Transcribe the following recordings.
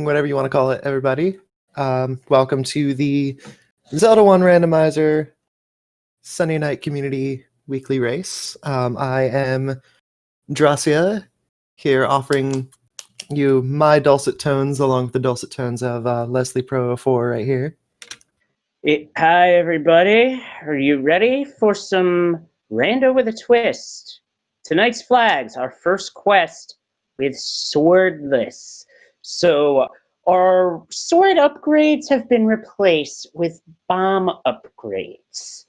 whatever you want to call it, everybody. Welcome to the Zelda 1 Randomizer Sunday Night Community Weekly Race. I am Dracia, here offering you my dulcet tones along with the dulcet tones of Leslie Pro 04 right here. Hi, everybody. Are you ready for some rando with a twist? Tonight's flags, our first quest with Swordless. So our sword upgrades have been replaced with bomb upgrades.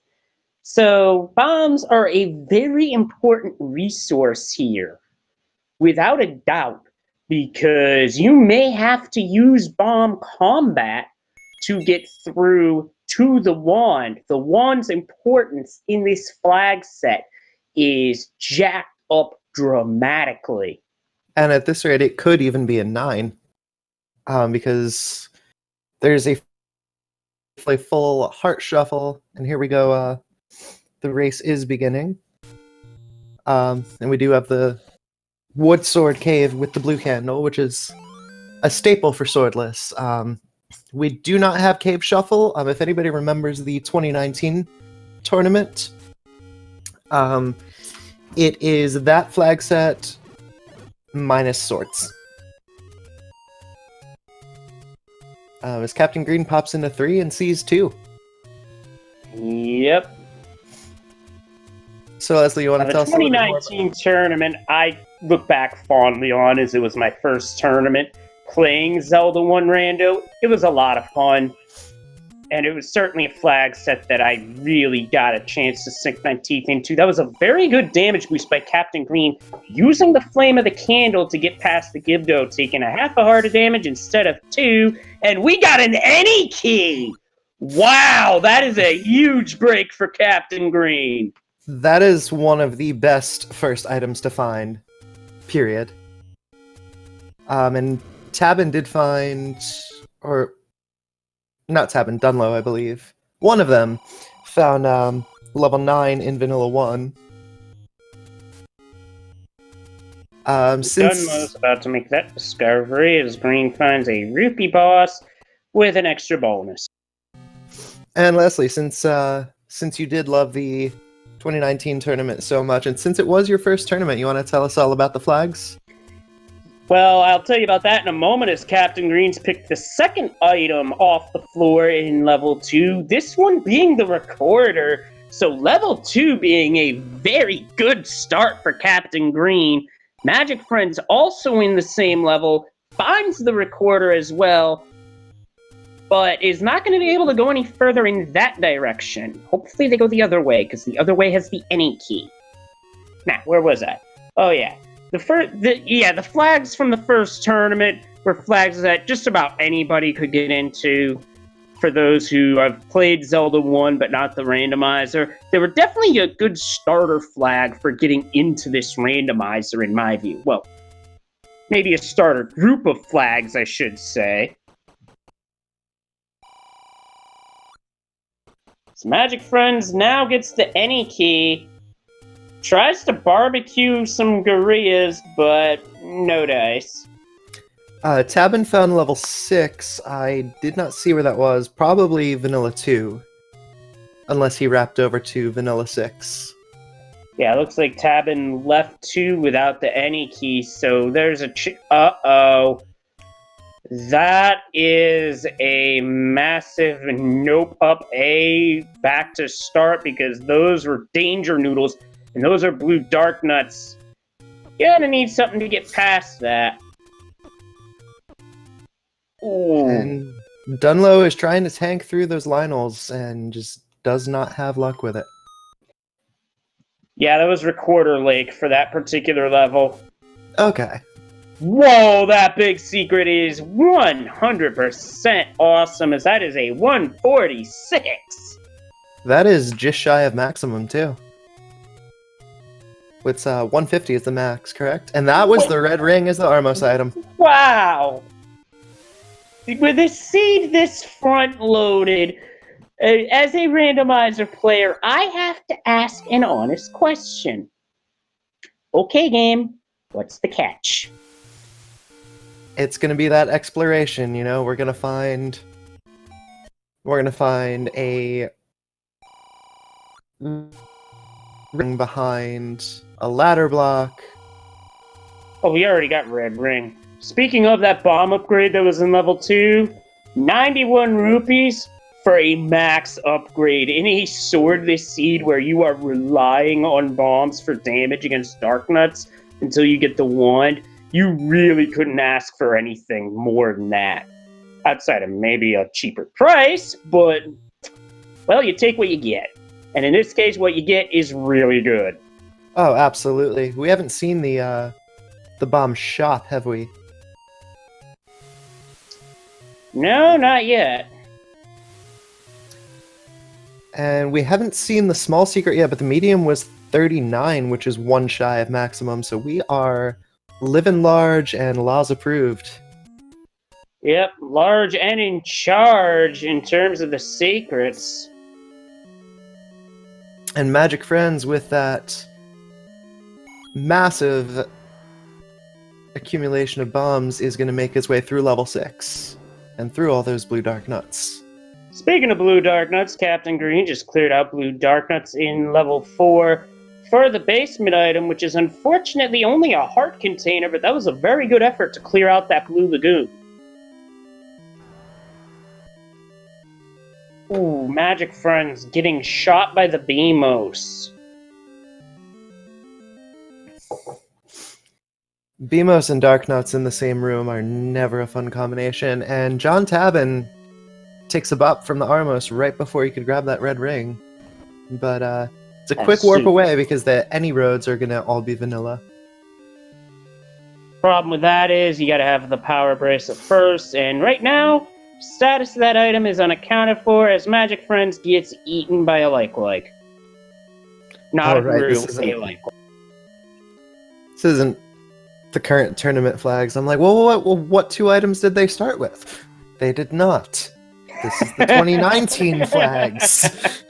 So bombs are a very important resource here, without a doubt, because you may have to use bomb combat to get through to the wand. The wand's importance in this flag set is jacked up dramatically. And at this rate, it could even be a 9, because there's a full heart shuffle, and here we go. The race is beginning. And we do have the wood sword cave with the blue candle, which is a staple for Swordless. We do not have Cave Shuffle. If anybody remembers the 2019 tournament, it is that flag set minus swords. As Captain Green pops into 3 and sees 2. Yep. So Leslie, you want to tell us a little bit more about the 2019 tournament, I look back fondly on as it was my first tournament playing Zelda 1 Rando. It was a lot of fun, and it was certainly a flag set that I really got a chance to sink my teeth into. That was a very good damage boost by Captain Green, using the flame of the candle to get past the Gibdo, taking a half a heart of damage instead of 2, and we got an any key! Wow, that is a huge break for Captain Green. That is one of the best first items to find, period. And Tabin did find, or not Tabin, Dunlow, I believe. One of them found level 9 in Vanilla 1. Dunlow's about to make that discovery as Green finds a rupee boss with an extra bonus. And Leslie, since you did love the 2019 tournament so much, and since it was your first tournament, you want to tell us all about the flags? Well, I'll tell you about that in a moment as Captain Green's picked the second item off the floor in level 2, this one being the recorder. So level 2 being a very good start for Captain Green. Magic Friends also in the same level, finds the recorder as well, but is not going to be able to go any further in that direction. Hopefully they go the other way, because the other way has the any key. Now, where was I? Oh yeah. The flags from the first tournament were flags that just about anybody could get into. For those who have played Zelda 1 but not the randomizer, they were definitely a good starter flag for getting into this randomizer in my view. Well, maybe a starter group of flags, I should say. So Magic Friends now gets the any key. Tries to barbecue some gorillas, but no dice. Tabin found level 6. I did not see where that was. Probably Vanilla 2. Unless he wrapped over to Vanilla 6. Yeah, it looks like Tabin left 2 without the any key, so there's a uh-oh. That is a massive nope up A back to start, because those were danger noodles. And those are blue dark nuts. You're gonna need something to get past that. Ooh. And Dunlow is trying to tank through those Lionels and just does not have luck with it. Yeah, that was Recorder Lake for that particular level. Okay. Whoa, that big secret is 100% awesome, as that is a 146. That is just shy of maximum, too. It's 150 is the max, correct? And that was the red ring as the Armos item. Wow! With a seed this front-loaded, as a randomizer player, I have to ask an honest question. Okay, game, what's the catch? it's gonna be that exploration, you know. We're gonna find a ring behind a ladder block. Oh, we already got red ring. Speaking of that bomb upgrade that was in level 2, 91 rupees for a max upgrade in a swordless seed where you are relying on bombs for damage against dark nuts until you get the wand. You really couldn't ask for anything more than that. Outside of maybe a cheaper price, but, well, you take what you get. And in this case, what you get is really good. Oh, absolutely. We haven't seen the bomb shop, have we? No, not yet. And we haven't seen the small secret yet, but the medium was 39, which is one shy of maximum, so we are living large and laws approved. Yep, large and in charge in terms of the secrets. And Magic Friends, with that massive accumulation of bombs, is going to make its way through level 6 and through all those blue dark nuts. Speaking of blue dark nuts, Captain Green just cleared out blue dark nuts in level 4 for the basement item, which is unfortunately only a heart container, but that was a very good effort to clear out that blue lagoon. Ooh, Magic Friends getting shot by the Beamos. Beamos and Dark Nuts in the same room are never a fun combination, and John Tabin takes a bop from the Armos right before he could grab that red ring. But it's a quick warp away because the any roads are going to all be vanilla. Problem with that is you got to have the power bracelet first, and right now, status of that item is unaccounted for as Magic Friends gets eaten by a like-like. Not a real like. This isn't the current tournament flags. I'm like, well, what 2 items did they start with? They did not. This is the 2019 flags.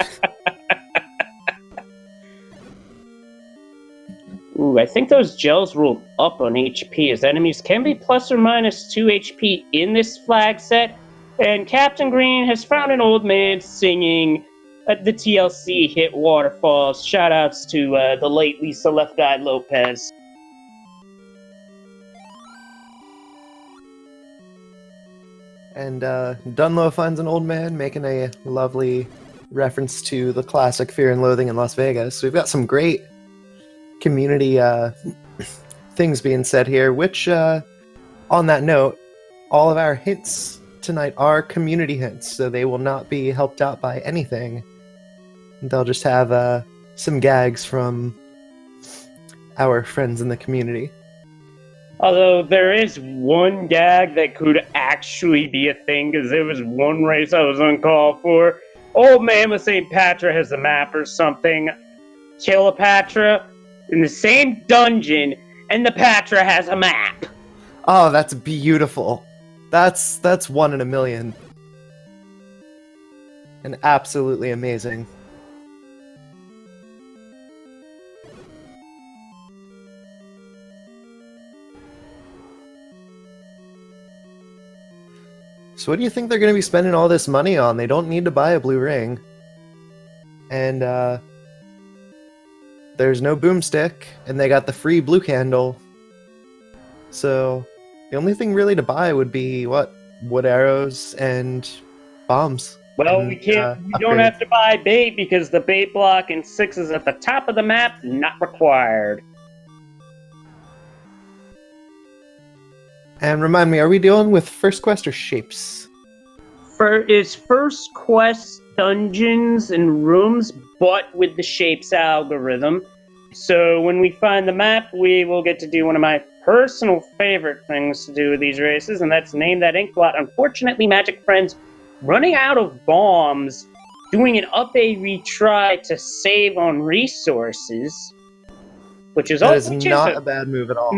Ooh, I think those gels roll up on HP, as enemies can be plus or minus 2 HP in this flag set. And Captain Green has found an old man singing the TLC hit Waterfalls. Shoutouts to the late Lisa Left Eye Lopez. And Dunlow finds an old man making a lovely reference to the classic Fear and Loathing in Las Vegas. So we've got some great community things being said here, which, on that note, all of our hints tonight are community hints, so they will not be helped out by anything. They'll just have some gags from our friends in the community. Although there is one gag that could actually be a thing, because there was one race I was uncalled for. Old man was saying Patra has a map or something. Kill a Patra in the same dungeon, and the Patra has a map. Oh, that's beautiful. That's 1 in a million. And absolutely amazing. So what do you think they're going to be spending all this money on? They don't need to buy a blue ring. And there's no boomstick, and they got the free blue candle. So the only thing really to buy would be, what? Wood arrows and bombs. Well, and, we don't have to buy bait because the bait block in 6 is at the top of the map, not required. And remind me, are we dealing with first quest or shapes? It's first quest dungeons and rooms, but with the shapes algorithm. So when we find the map, we will get to do one of my personal favorite things to do with these races, and that's name that ink blot. Unfortunately, Magic Friends running out of bombs, doing an up a retry to save on resources, which is not a bad move at all.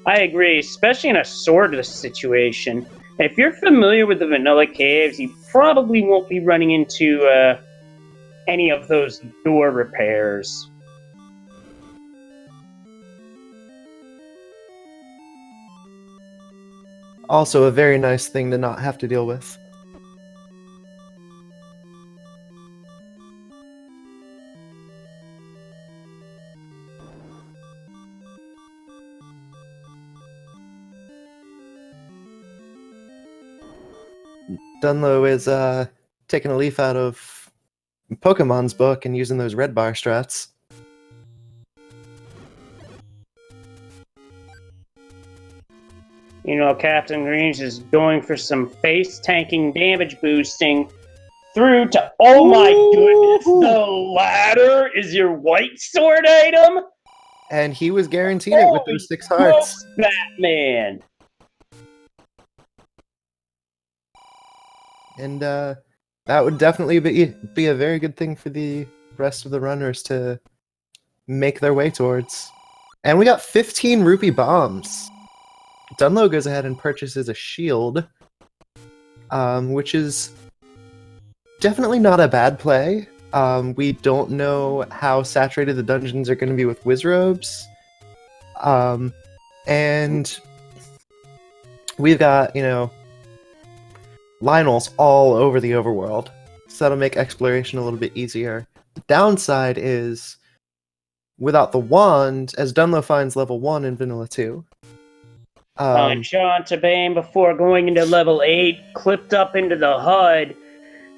I agree, especially in a swordless situation. And if you're familiar with the vanilla caves, you probably won't be running into any of those door repairs. Also a very nice thing to not have to deal with. Dunlo is taking a leaf out of Pokemon's book and using those red bar strats. You know, Captain Green's is going for some face tanking damage boosting through to, oh my goodness, the ladder is your white sword item? And he was guaranteed it with those 6 hearts. Smokes, Batman! And that would definitely be a very good thing for the rest of the runners to make their way towards. And we got 15 rupee bombs. Dunlo goes ahead and purchases a shield, which is definitely not a bad play. We don't know how saturated the dungeons are going to be with Wizrobes. And we've got, you know, Lionels all over the overworld, so that'll make exploration a little bit easier. The downside is, without the wand, as Dunlo finds level 1 in Vanilla 2. Sean Tabane, before going into level 8, clipped up into the HUD.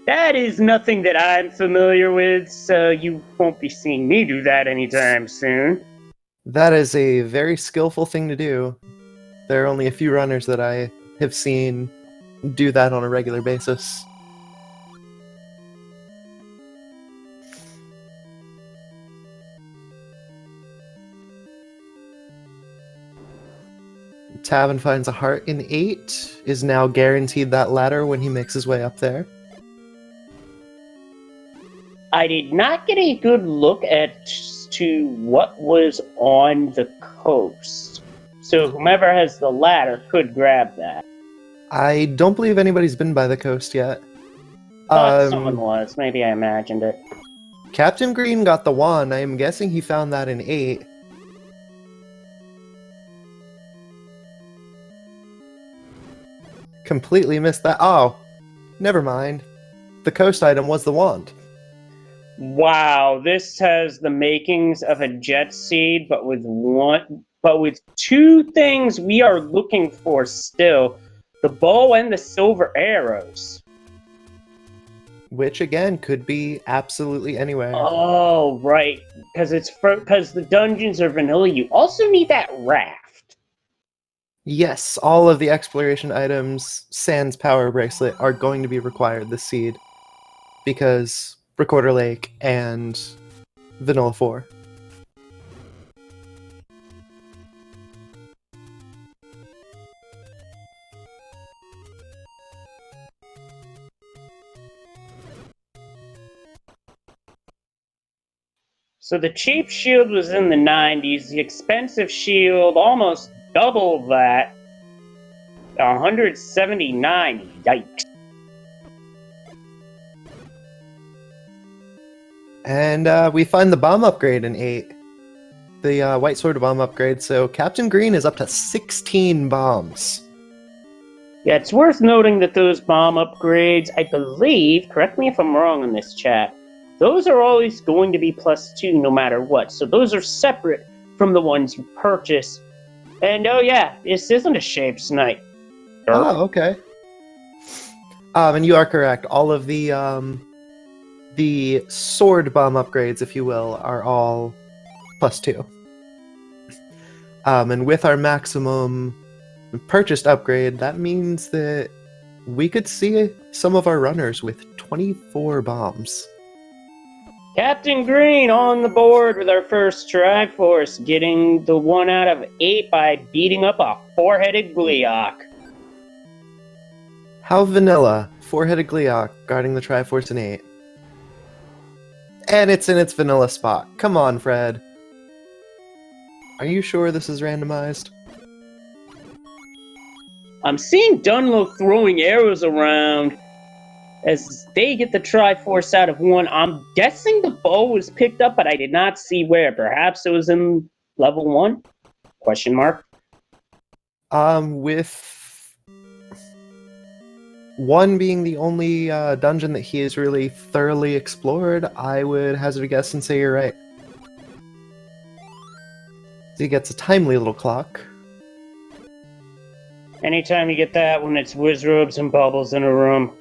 That is nothing that I'm familiar with, so you won't be seeing me do that anytime soon. That is a very skillful thing to do. There are only a few runners that I have seen do that on a regular basis. Tavin finds a heart in 8, is now guaranteed that ladder when he makes his way up there. I did not get a good look to what was on the coast. So whomever has the ladder could grab that. I don't believe anybody's been by the coast yet. Thought someone was. Maybe I imagined it. Captain Green got the wand. I am guessing he found that in 8. Completely missed that. Oh, never mind. The coast item was the wand. Wow, this has the makings of a jet seed, but with two things we are looking for still: the bow and the silver arrows. Which again could be absolutely anywhere. Oh, right, because the dungeons are vanilla. You also need that raft. Yes, all of the exploration items, sans power bracelet, are going to be required this seed, because Recorder Lake and Vanilla 4. So the cheap shield was in the 90s. The expensive shield almost double that. 179. Yikes. And we find the bomb upgrade in 8. The White Sword bomb upgrade, so Captain Green is up to 16 bombs. Yeah, it's worth noting that those bomb upgrades, I believe, correct me if I'm wrong in this chat, those are always going to be +2 no matter what. So those are separate from the ones you purchase. And oh yeah, this isn't a Shapes Night. Oh, okay. And you are correct. All of the sword bomb upgrades, if you will, are all +2. And with our maximum purchased upgrade, that means that we could see some of our runners with 24 bombs. Captain Green on the board with our first Triforce, getting the 1 out of 8 by beating up a 4-headed Gleeok. How vanilla, 4-headed Gleeok guarding the Triforce in 8. And it's in its vanilla spot. Come on, Fred. Are you sure this is randomized? I'm seeing Dunlo throwing arrows around as they get the Triforce out of 1. I'm guessing the bow was picked up, but I did not see where. Perhaps it was in level 1? Question mark. With 1 being the only dungeon that he has really thoroughly explored, I would hazard a guess and say you're right. So he gets a timely little clock. Anytime you get that when it's wizrobes and bubbles in a room.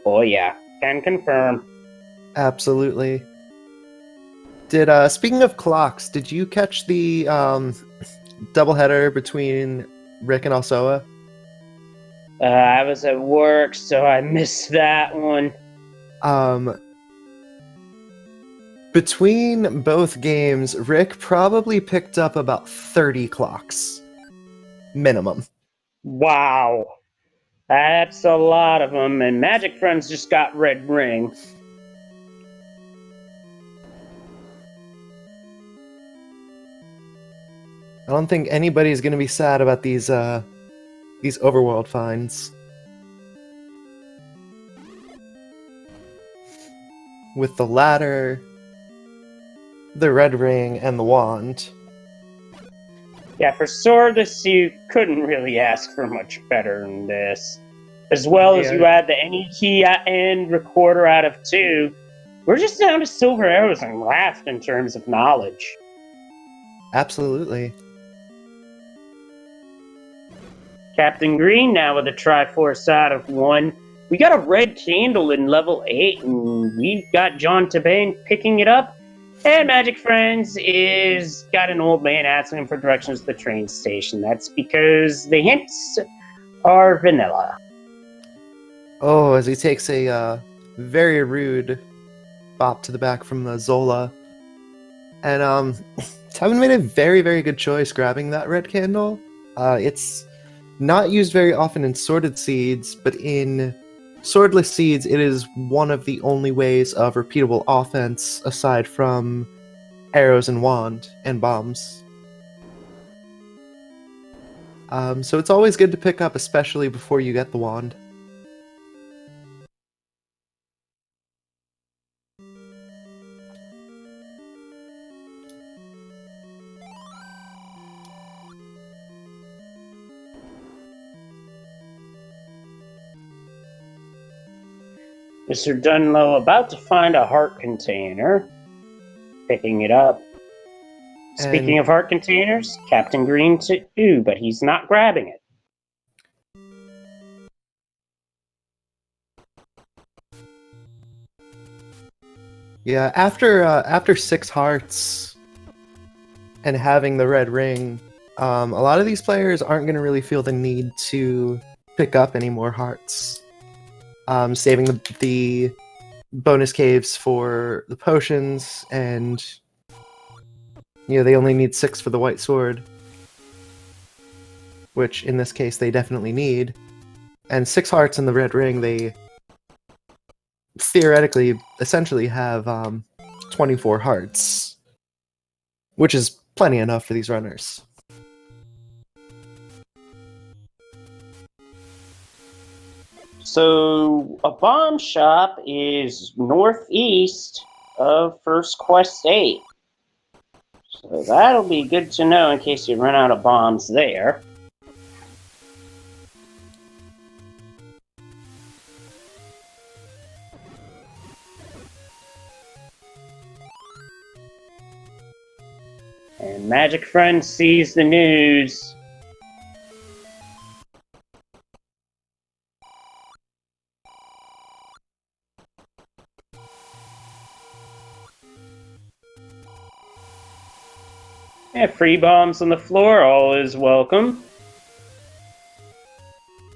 Oh yeah, can confirm. Absolutely. Did speaking of clocks, did you catch the doubleheader between Rick and Alsoa? I was at work, so I missed that one. Between both games, Rick probably picked up about 30 clocks. Minimum. Wow. That's a lot of them, and Magic Friends just got Red Ring. I don't think anybody's going to be sad about these overworld finds. With the ladder, the red ring, and the wand. Yeah, for Swordless, you couldn't really ask for much better than this. As well as you add the any key and recorder out of 2, we're just down to silver arrows and raft in terms of knowledge. Absolutely. Captain Green now with a Triforce out of 1. We got a red candle in level 8, and we've got John Tabane picking it up. And Magic Friends is got an old man asking him for directions to the train station. That's because the hints are vanilla. Oh, as he takes a very rude bop to the back from the Zola. And Tevin made a very, very good choice grabbing that red candle. It's not used very often in Sworded Seeds, but in Swordless Seeds, it is one of the only ways of repeatable offense aside from arrows and wand and bombs. So it's always good to pick up, especially before you get the wand. Mr. Dunlow about to find a heart container. Picking it up. Speaking of heart containers, Captain Green too, but he's not grabbing it. Yeah, after 6 hearts and having the red ring, a lot of these players aren't going to really feel the need to pick up any more hearts. Saving the bonus caves for the potions, and they only need 6 for the white sword, which in this case they definitely need. And 6 hearts in the red ring, they theoretically essentially have 24 hearts, which is plenty enough for these runners. So, a bomb shop is northeast of First Quest 8. So that'll be good to know in case you run out of bombs there. And Magic Friend sees the news. Yeah, free bombs on the floor, all is welcome.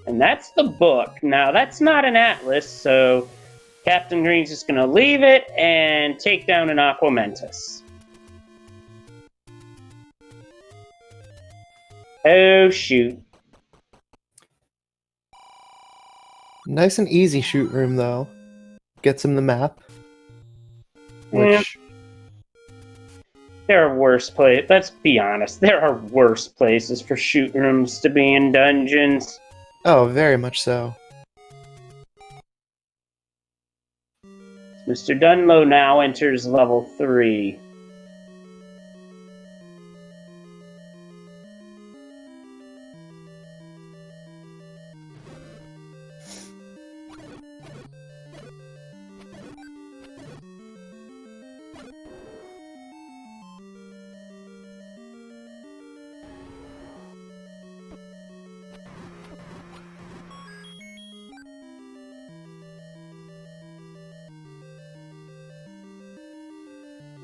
And that's the book. Now, that's not an atlas, so Captain Green's just going to leave it and take down an Aquamentus. Oh, shoot. Nice and easy shoot room, though. Gets him the map. Which... There are worse places. Let's be honest. There are worse places for shoot rooms to be in dungeons. Oh, very much so. Mr. Dunlow now enters level 3.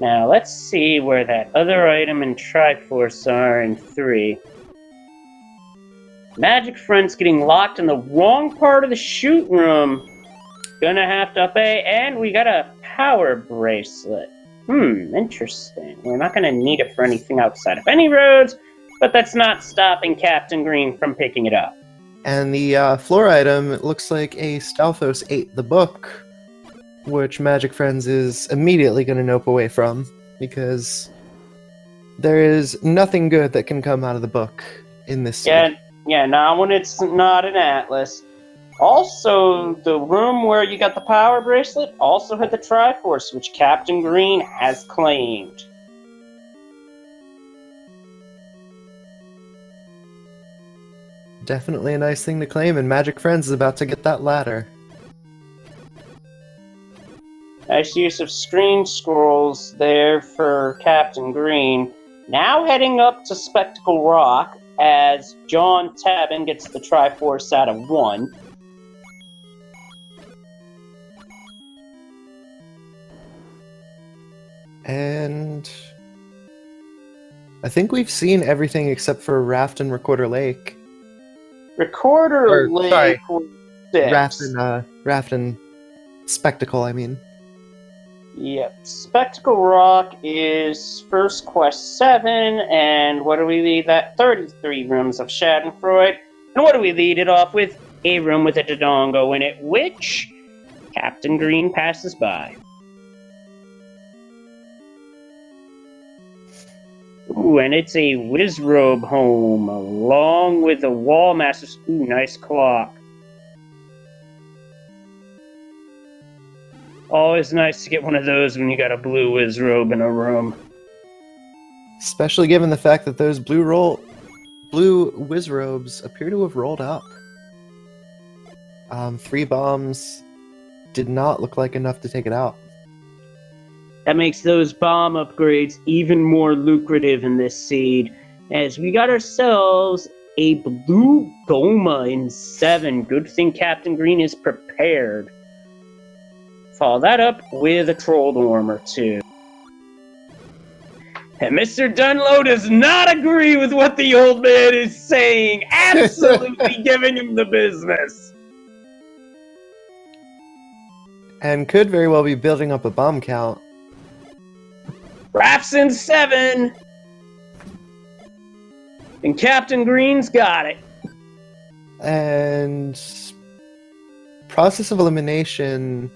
Now, let's see where that other item in Triforce are in 3. Magic Friend's getting locked in the wrong part of the shoot room. Gonna have to pay, and we got a power bracelet. Interesting. We're not gonna need it for anything outside of any roads, but that's not stopping Captain Green from picking it up. And the floor item, it looks like a Stalfos ate the book, which Magic Friends is immediately going to nope away from, because there is nothing good that can come out of the book in this scene. Yeah, not when it's not an Atlas. Also, the room where you got the power bracelet also had the Triforce, which Captain Green has claimed. Definitely a nice thing to claim, and Magic Friends is about to get that ladder. Nice use of screen scrolls there for Captain Green. Now heading up to Spectacle Rock as John Tabin gets the Triforce out of 1. And I think we've seen everything except for Raft and Recorder Lake. Recorder Lake sorry, was 6. Raft and Spectacle, I mean. Yep. Spectacle Rock is first quest 7, and what do we lead that? 33 rooms of Schadenfreude. And what do we lead it off with? A room with a Dodongo in it, which Captain Green passes by. Ooh, and it's a Wizrobe home, along with a Wall Master. Ooh, nice clock. Always nice to get one of those when you got a blue Wizrobe in a room. Especially given the fact that those blue Wizrobes appear to have rolled up. 3 bombs did not look like enough to take it out. That makes those bomb upgrades even more lucrative in this seed, as we got ourselves a blue Goma in 7. Good thing Captain Green is prepared. Follow that up with a Trolldorm or 2. And Mr. Dunlow does not agree with what the old man is saying. Absolutely giving him the business. And could very well be building up a bomb count. Raps in 7. And Captain Green's got it. And process of elimination.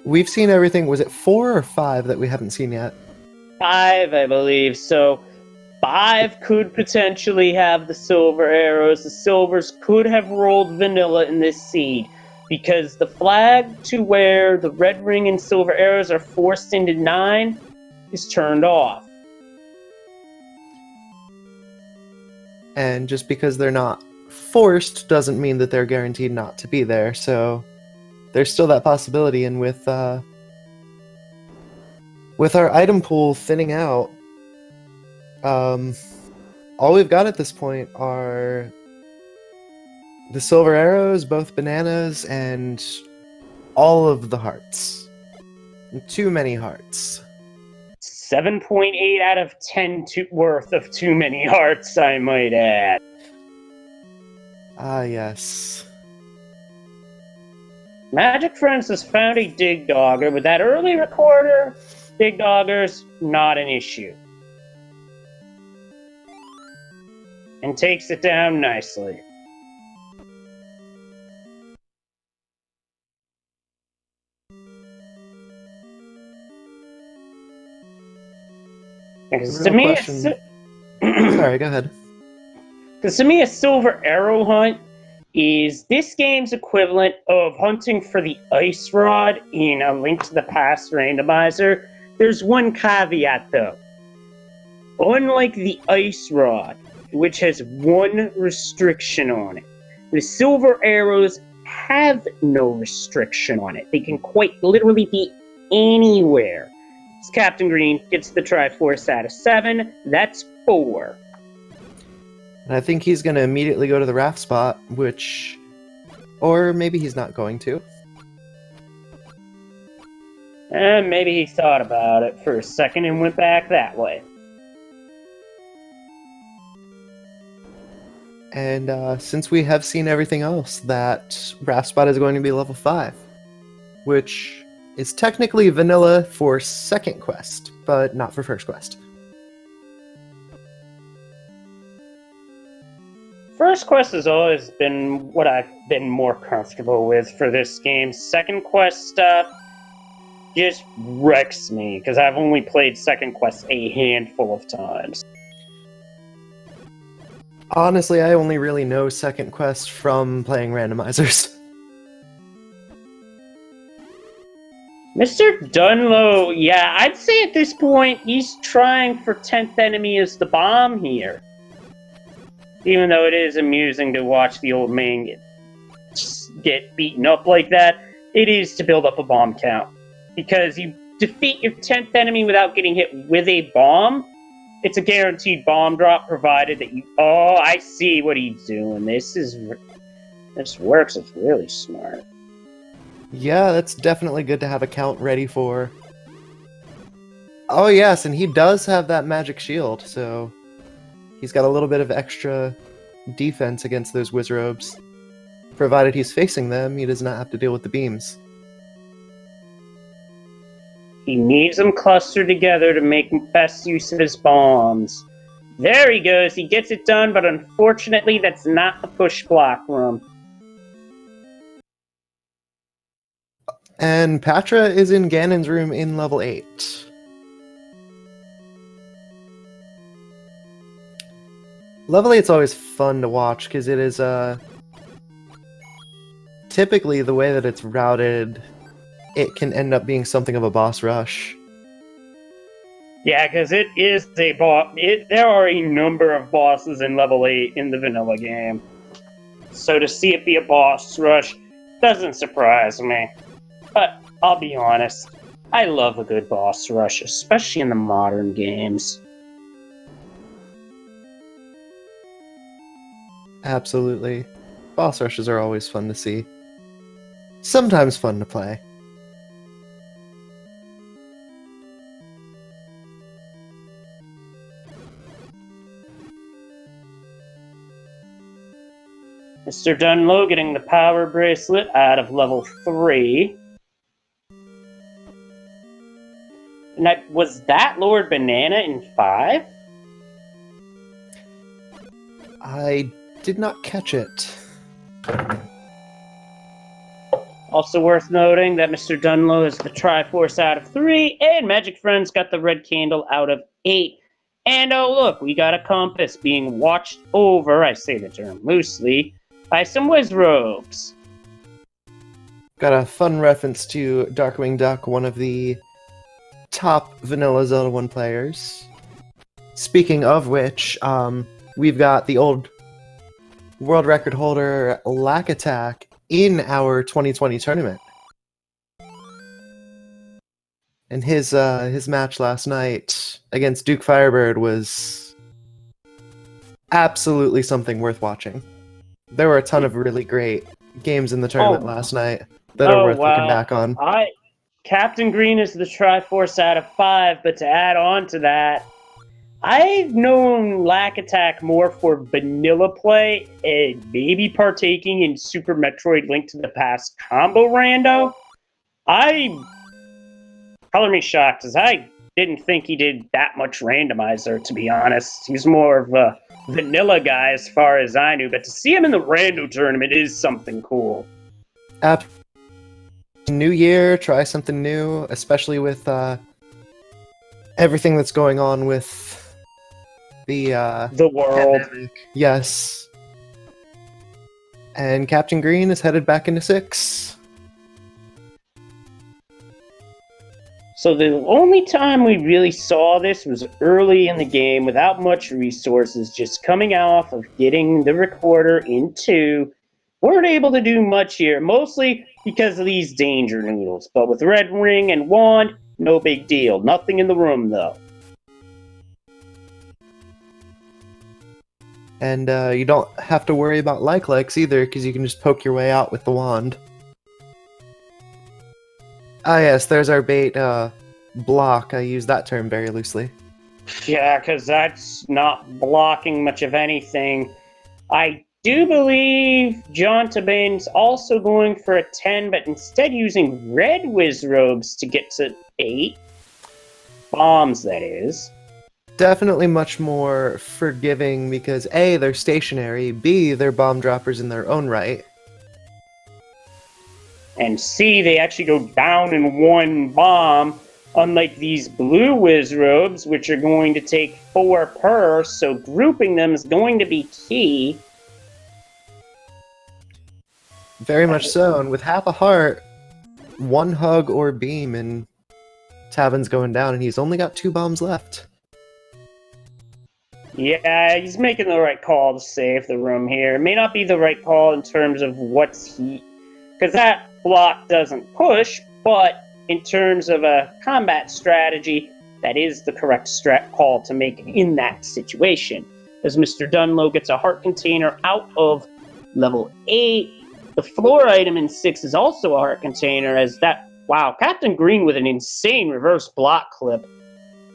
We've seen everything. Was it 4 or 5 that we haven't seen yet? 5, I believe. So 5 could potentially have the silver arrows. The silvers could have rolled vanilla in this seed, because the flag to where the red ring and silver arrows are forced into 9 is turned off. And just because they're not forced doesn't mean that they're guaranteed not to be there, so there's still that possibility. And with our item pool thinning out, all we've got at this point are the silver arrows, both bananas, and all of the hearts. Too many hearts. 7.8 out of 10 worth of too many hearts, I might add. Ah, yes. Magic Friends has found a Dig Dogger. With that early recorder, Dig Dogger's not an issue. And takes it down nicely. Because to me, Sorry, go ahead. Because to me, a silver arrow hunt is this game's equivalent of hunting for the ice rod in A Link to the Past randomizer. There's one caveat, though. Unlike the ice rod, which has one restriction on it, the silver arrows have no restriction on it. They can quite literally be anywhere. Captain Green gets the Triforce out of 7. That's 4. And I think he's going to immediately go to the raft spot, which... Or maybe he's not going to. And maybe he thought about it for a second and went back that way. And since we have seen everything else, that Raspot is going to be level 5, which is technically vanilla for second quest, but not for first quest. First quest has always been what I've been more comfortable with for this game. Second quest stuff just wrecks me, because I've only played second quest a handful of times. Honestly, I only really know second quest from playing randomizers. Mr. Dunlow, yeah, I'd say at this point he's trying for 10th enemy as the bomb here. Even though it is amusing to watch the old man get beaten up like that, it is to build up a bomb count. Because you defeat your 10th enemy without getting hit with a bomb, it's a guaranteed bomb drop, provided that you... Oh, I see what he's doing. This works. It's really smart. Yeah, that's definitely good to have a count ready for. Oh yes, and he does have that magic shield, so he's got a little bit of extra defense against those Wizrobes. Provided he's facing them, he does not have to deal with the beams. He needs them clustered together to make best use of his bombs. There he goes. He gets it done, but unfortunately, that's not the push block room. And Patra is in Ganon's room in level 8. Level 8's always fun to watch, because it is, typically the way that it's routed, it can end up being something of a boss rush. Yeah, because it is a boss. There are a number of bosses in level 8 in the vanilla game. So to see it be a boss rush doesn't surprise me. But I'll be honest, I love a good boss rush, especially in the modern games. Absolutely. Boss rushes are always fun to see. Sometimes fun to play. Mr. Dunlow getting the power bracelet out of level 3. And was that Lord Banana in 5? I did not catch it. Also worth noting that Mr. Dunlow is the Triforce out of 3, and Magic Friends got the red candle out of 8. And oh look, we got a compass being watched over, I say the term loosely, by some Wizrobes. Got a fun reference to Darkwing Duck, one of the top vanilla Zelda 1 players. Speaking of which, we've got the old world record holder Lack Attack in our 2020 tournament. And his match last night against Duke Firebird was absolutely something worth watching. There were a ton of really great games in the tournament last night that are worth looking back on. Captain Green is the Triforce out of 5, but to add on to that, I've known Lack Attack more for vanilla play and maybe partaking in Super Metroid Link to the Past combo rando. Color me shocked, as I didn't think he did that much randomizer, to be honest. He's more of a vanilla guy as far as I knew, but to see him in the rando tournament is something cool. New year, try something new, especially with everything that's going on with the world. Pandemic. Yes. And Captain Green is headed back into 6. So the only time we really saw this was early in the game without much resources, just coming off of getting the recorder in 2. Weren't able to do much here, mostly because of these danger noodles. But with Red Ring and Wand, no big deal. Nothing in the room, though. And you don't have to worry about likes either, because you can just poke your way out with the wand. Ah, yes, there's our bait block. I use that term very loosely. Yeah, because that's not blocking much of anything. I do believe John Tabane's also going for a 10, but instead using red whiz robes to get to 8. Bombs, that is. Definitely much more forgiving because A, they're stationary, B, they're bomb droppers in their own right. And C, they actually go down in one bomb, unlike these blue whiz robes, which are going to take 4 per, so grouping them is going to be key. Very much so, and with half a heart, one hug or beam, and Tavin's going down, and he's only got 2 bombs left. Yeah, he's making the right call to save the room here. It may not be the right call in terms of what's he... because that block doesn't push, but in terms of a combat strategy, that is the correct call to make in that situation. As Mr. Dunlow gets a heart container out of level 8, the floor item in 6 is also a heart container, as that... Wow, Captain Green with an insane reverse block clip.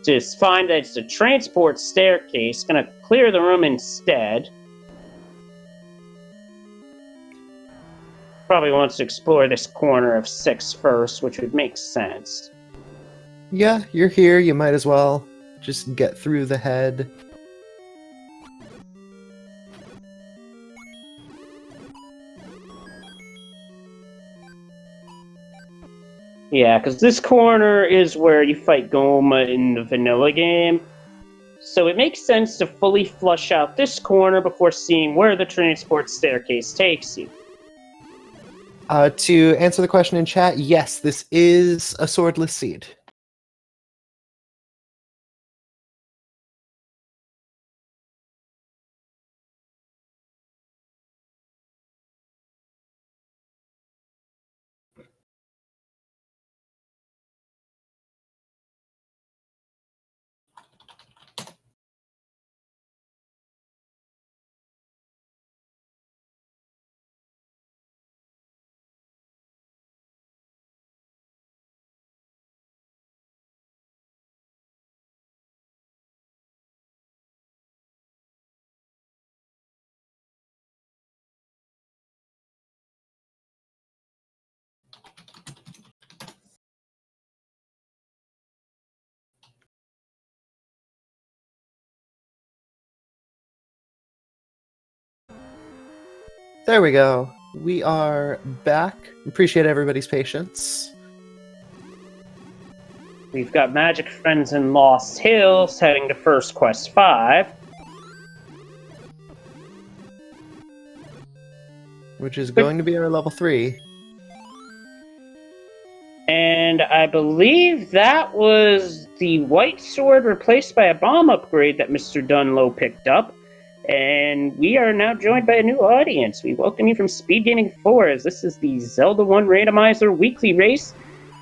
Just find that it's a transport staircase, gonna clear the room instead. Probably wants to explore this corner of 6 first, which would make sense. Yeah, you're here, you might as well just get through the head. Yeah, because this corner is where you fight Goma in the vanilla game. So it makes sense to fully flush out this corner before seeing where the transport staircase takes you. To answer the question in chat, yes, this is a swordless seed. There we go. We are back. Appreciate everybody's patience. We've got Magic Friends in Lost Hills heading to First Quest 5. Which is going to be our level 3. And I believe that was the white sword replaced by a bomb upgrade that Mr. Dunlow picked up. And we are now joined by a new audience. We welcome you from Speed Gaming 4, as this is the Zelda 1 Randomizer weekly race.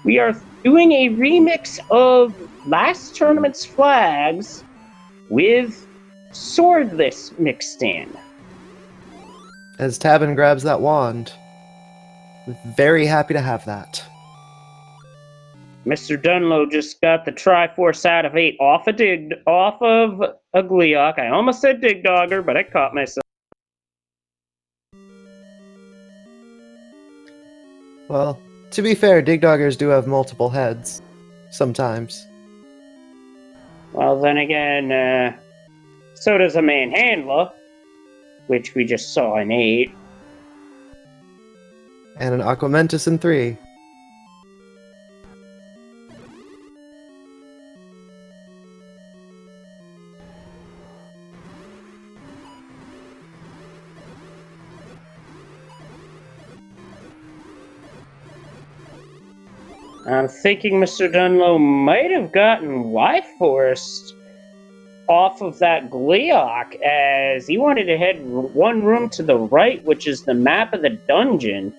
We are doing a remix of last tournament's flags with Swordless mixed in. As Tabin grabs that wand. Very happy to have that. Mr. Dunlow just got the Triforce out of 8 off of a Gleeok. I almost said Digdogger, but I caught myself. Well, to be fair, Digdoggers do have multiple heads. Sometimes. Well, then again, so does a Manhandler, which we just saw in 8. And an Aquamentus in 3. I'm thinking Mr. Dunlow might have gotten Y-Forced off of that Gleeok, as he wanted to head one room to the right, which is the map of the dungeon.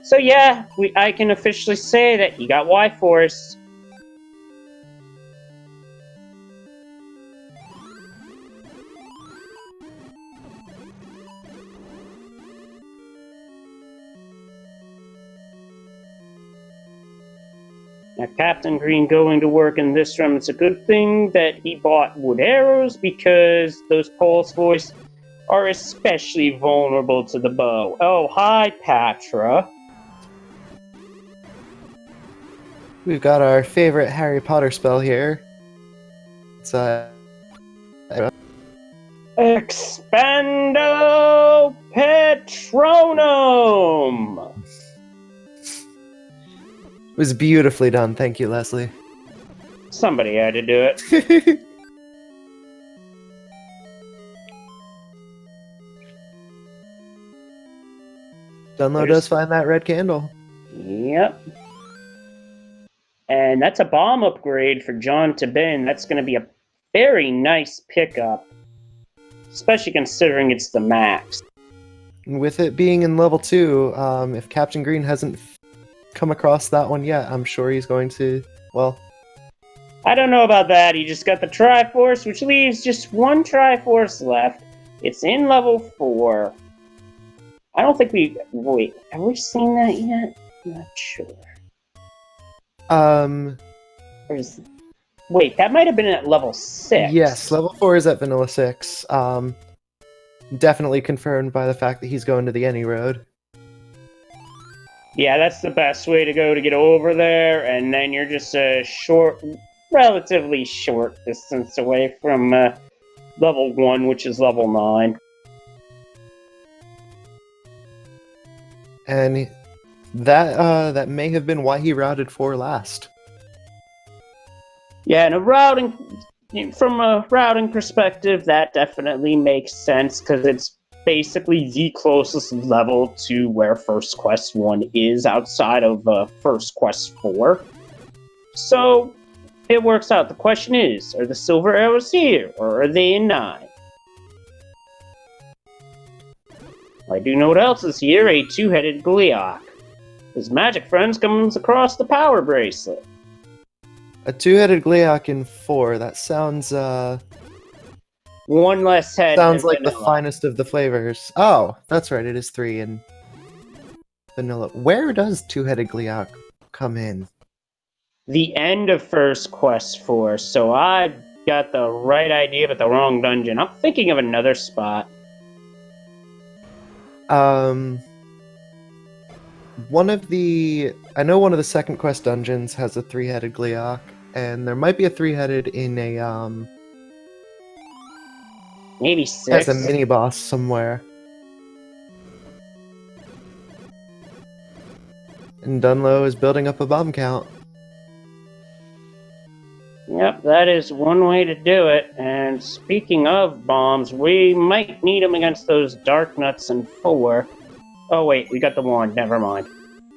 So yeah, I can officially say that he got Y-Forced. Now, Captain Green going to work in this room, it's a good thing that he bought wood arrows because those pulse voice are especially vulnerable to the bow. Oh, hi, Patra. We've got our favorite Harry Potter spell here. It's Expando Patronum! It was beautifully done. Thank you, Leslie. Somebody had to do it. Dunlow does find that red candle. Yep. And that's a bomb upgrade for John to Ben. That's going to be a very nice pickup. Especially considering it's the max. With it being in level 2, if Captain Green hasn't come across that one yet, I'm sure he's going to, well... I don't know about that. He just got the Triforce, which leaves just one Triforce left. It's in level 4. I don't think we... Wait, have we seen that yet? I'm not sure. Wait, that might have been at level 6. Yes, level 4 is at Vanilla 6. Definitely confirmed by the fact that he's going to the Any Road. Yeah, that's the best way to go to get over there, and then you're just a relatively short distance away from level 1, which is level 9. And that may have been why he routed 4 last. Yeah, and from a routing perspective, that definitely makes sense, because it's basically the closest level to where First Quest 1 is outside of First Quest 4. So, it works out. The question is, are the silver arrows here, or are they in 9? I do know what else is here, a two-headed Gleeok. His magic friends comes across the power bracelet. A two-headed Gleeok in 4, that sounds, one less head. sounds like vanilla. the finest of the flavors. Oh, that's right, it is 3 in Vanilla. Where does two-headed Gleeok come in? The end of First Quest 4, so I got the right idea but the wrong dungeon. I'm thinking of another spot. I know one of the second quest dungeons has a 3-headed Gleeok, and there might be a 3-headed in a, Maybe 6. has a mini-boss somewhere. And Dunlow is building up a bomb count. Yep, that is one way to do it. And speaking of bombs, we might need them against those Dark Nuts in 4. Oh wait, we got the wand, never mind.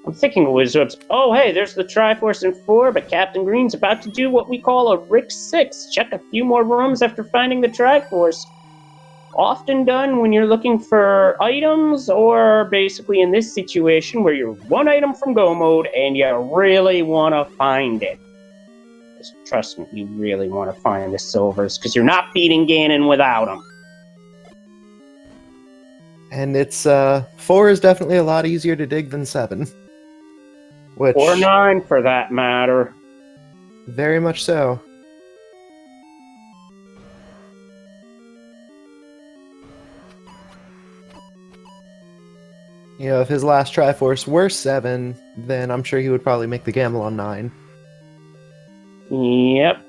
I'm thinking of Wizards. Oh hey, there's the Triforce in 4, but Captain Green's about to do what we call a Rick 6. Check a few more rooms after finding the Triforce. Often done when you're looking for items, or basically in this situation where you're one item from Go Mode and you really want to find it. Trust me, you really want to find the silvers, because you're not beating Ganon without them. And it's, 4 is definitely a lot easier to dig than 7. Which... Or 9, for that matter. Very much so. You know, if his last Triforce were 7, then I'm sure he would probably make the gamble on 9. Yep,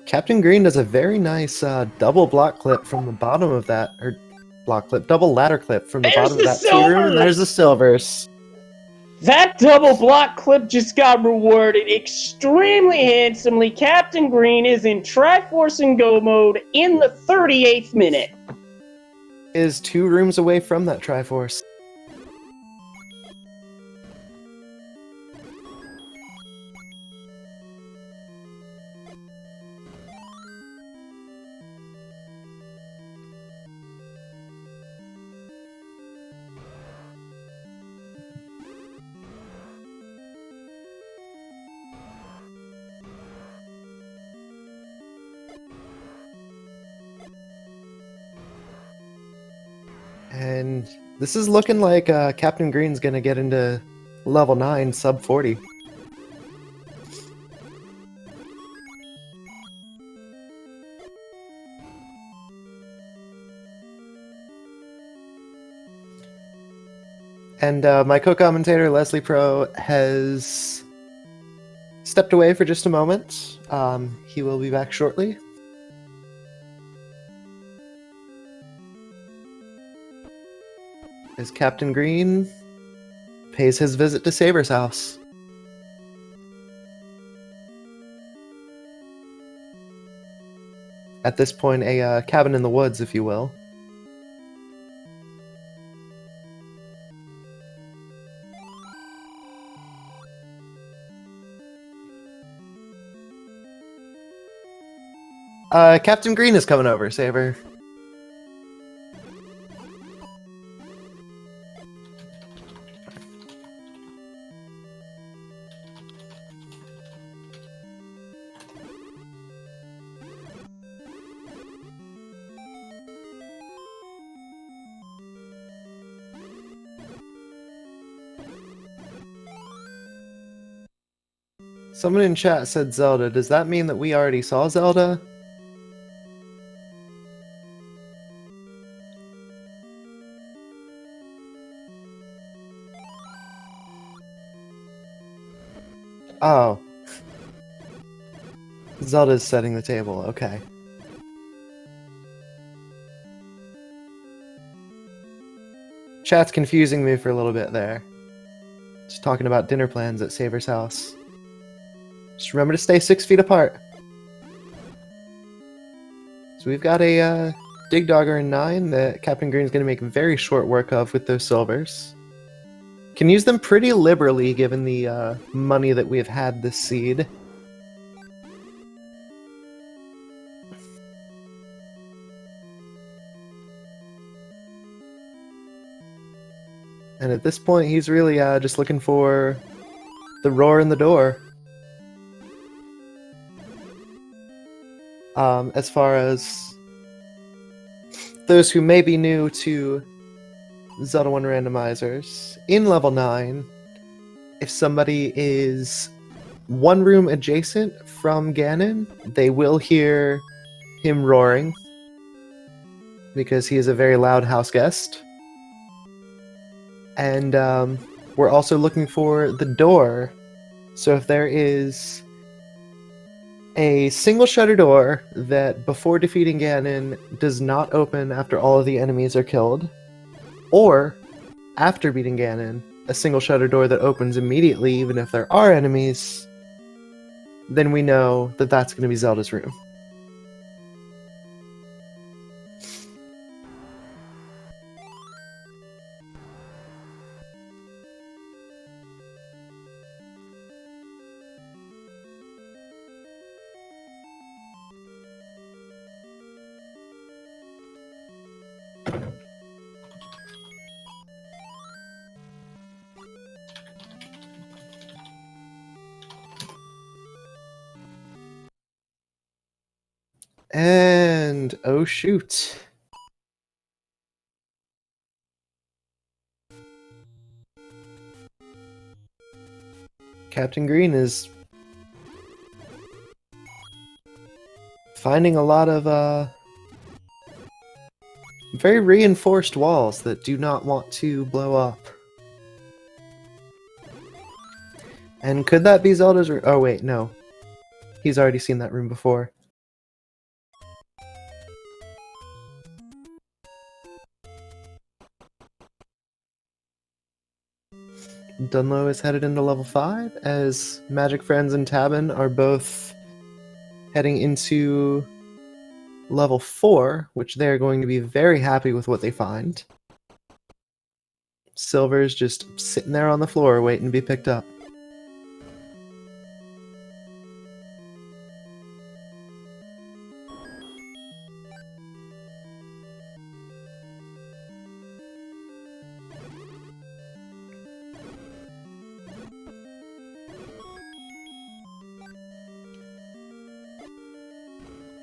Captain Green does a very nice double block clip from the bottom of that, or double ladder clip from the bottom of that 2 room, and there's the silvers. That double block clip just got rewarded extremely handsomely. Captain Green is in Triforce and Go Mode in the 38th minute. Is 2 rooms away from that Triforce. And this is looking like Captain Green's gonna get into Level 9, sub 40. And my co-commentator, Leslie Pro, has stepped away for just a moment. He will be back shortly. As Captain Green pays his visit to Saber's house. At this point, a cabin in the woods, if you will. Captain Green is coming over, Saber. Someone in chat said Zelda. Does that mean that we already saw Zelda? Oh. Zelda's setting the table, okay. Chat's confusing me for a little bit there. Just talking about dinner plans at Saber's house. Just remember to stay 6 feet apart. So we've got a Dig Dogger in 9 that Captain Green's going to make very short work of with those silvers. Can use them pretty liberally given the money that we have had this seed. And at this point, he's really just looking for the roar in the door. As far as those who may be new to Zelda 1 randomizers, in level 9, if somebody is one room adjacent from Ganon, they will hear him roaring because he is a very loud house guest. And we're also looking for the door. So if there is a single shutter door that before defeating Ganon does not open after all of the enemies are killed, or after beating Ganon, a single shutter door that opens immediately even if there are enemies, then we know that that's going to be Zelda's room. And oh shoot. Captain Green is finding a lot of very reinforced walls that do not want to blow up. And could that be Zelda's room? Oh wait, no. He's already seen that room before. Dunlow is headed into level 5, as Magic Friends and Tabin are both heading into level 4, which they're going to be very happy with what they find. Silver's just sitting there on the floor waiting to be picked up.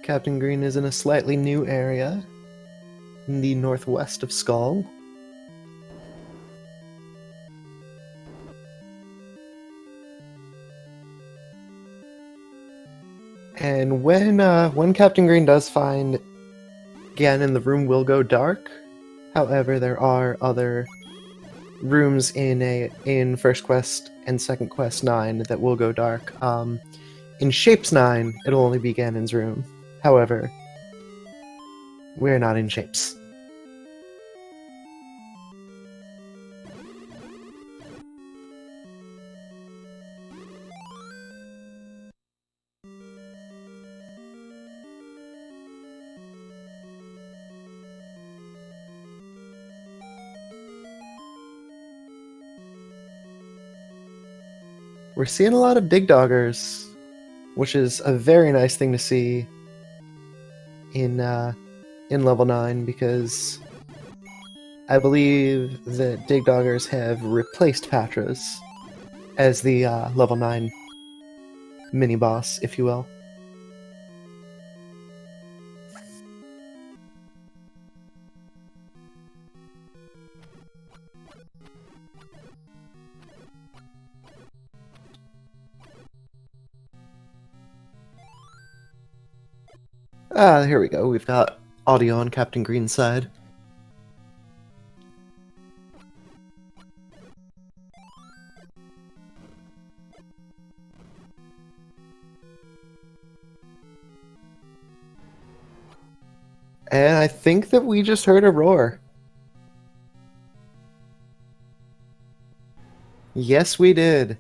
Captain Green is in a slightly new area in the northwest of Skull. And when Captain Green does find Ganon, the room will go dark. However, there are other rooms in First Quest and Second Quest 9 that will go dark. In Shapes 9, it'll only be Ganon's room. However, we're not in Shapes. We're seeing a lot of Dig Doggers, which is a very nice thing to see in level 9, because I believe that Dig Doggers have replaced Patras as the level 9 mini-boss, if you will. Here we go. We've got audio on Captain Green's side. And I think that we just heard a roar. Yes, we did.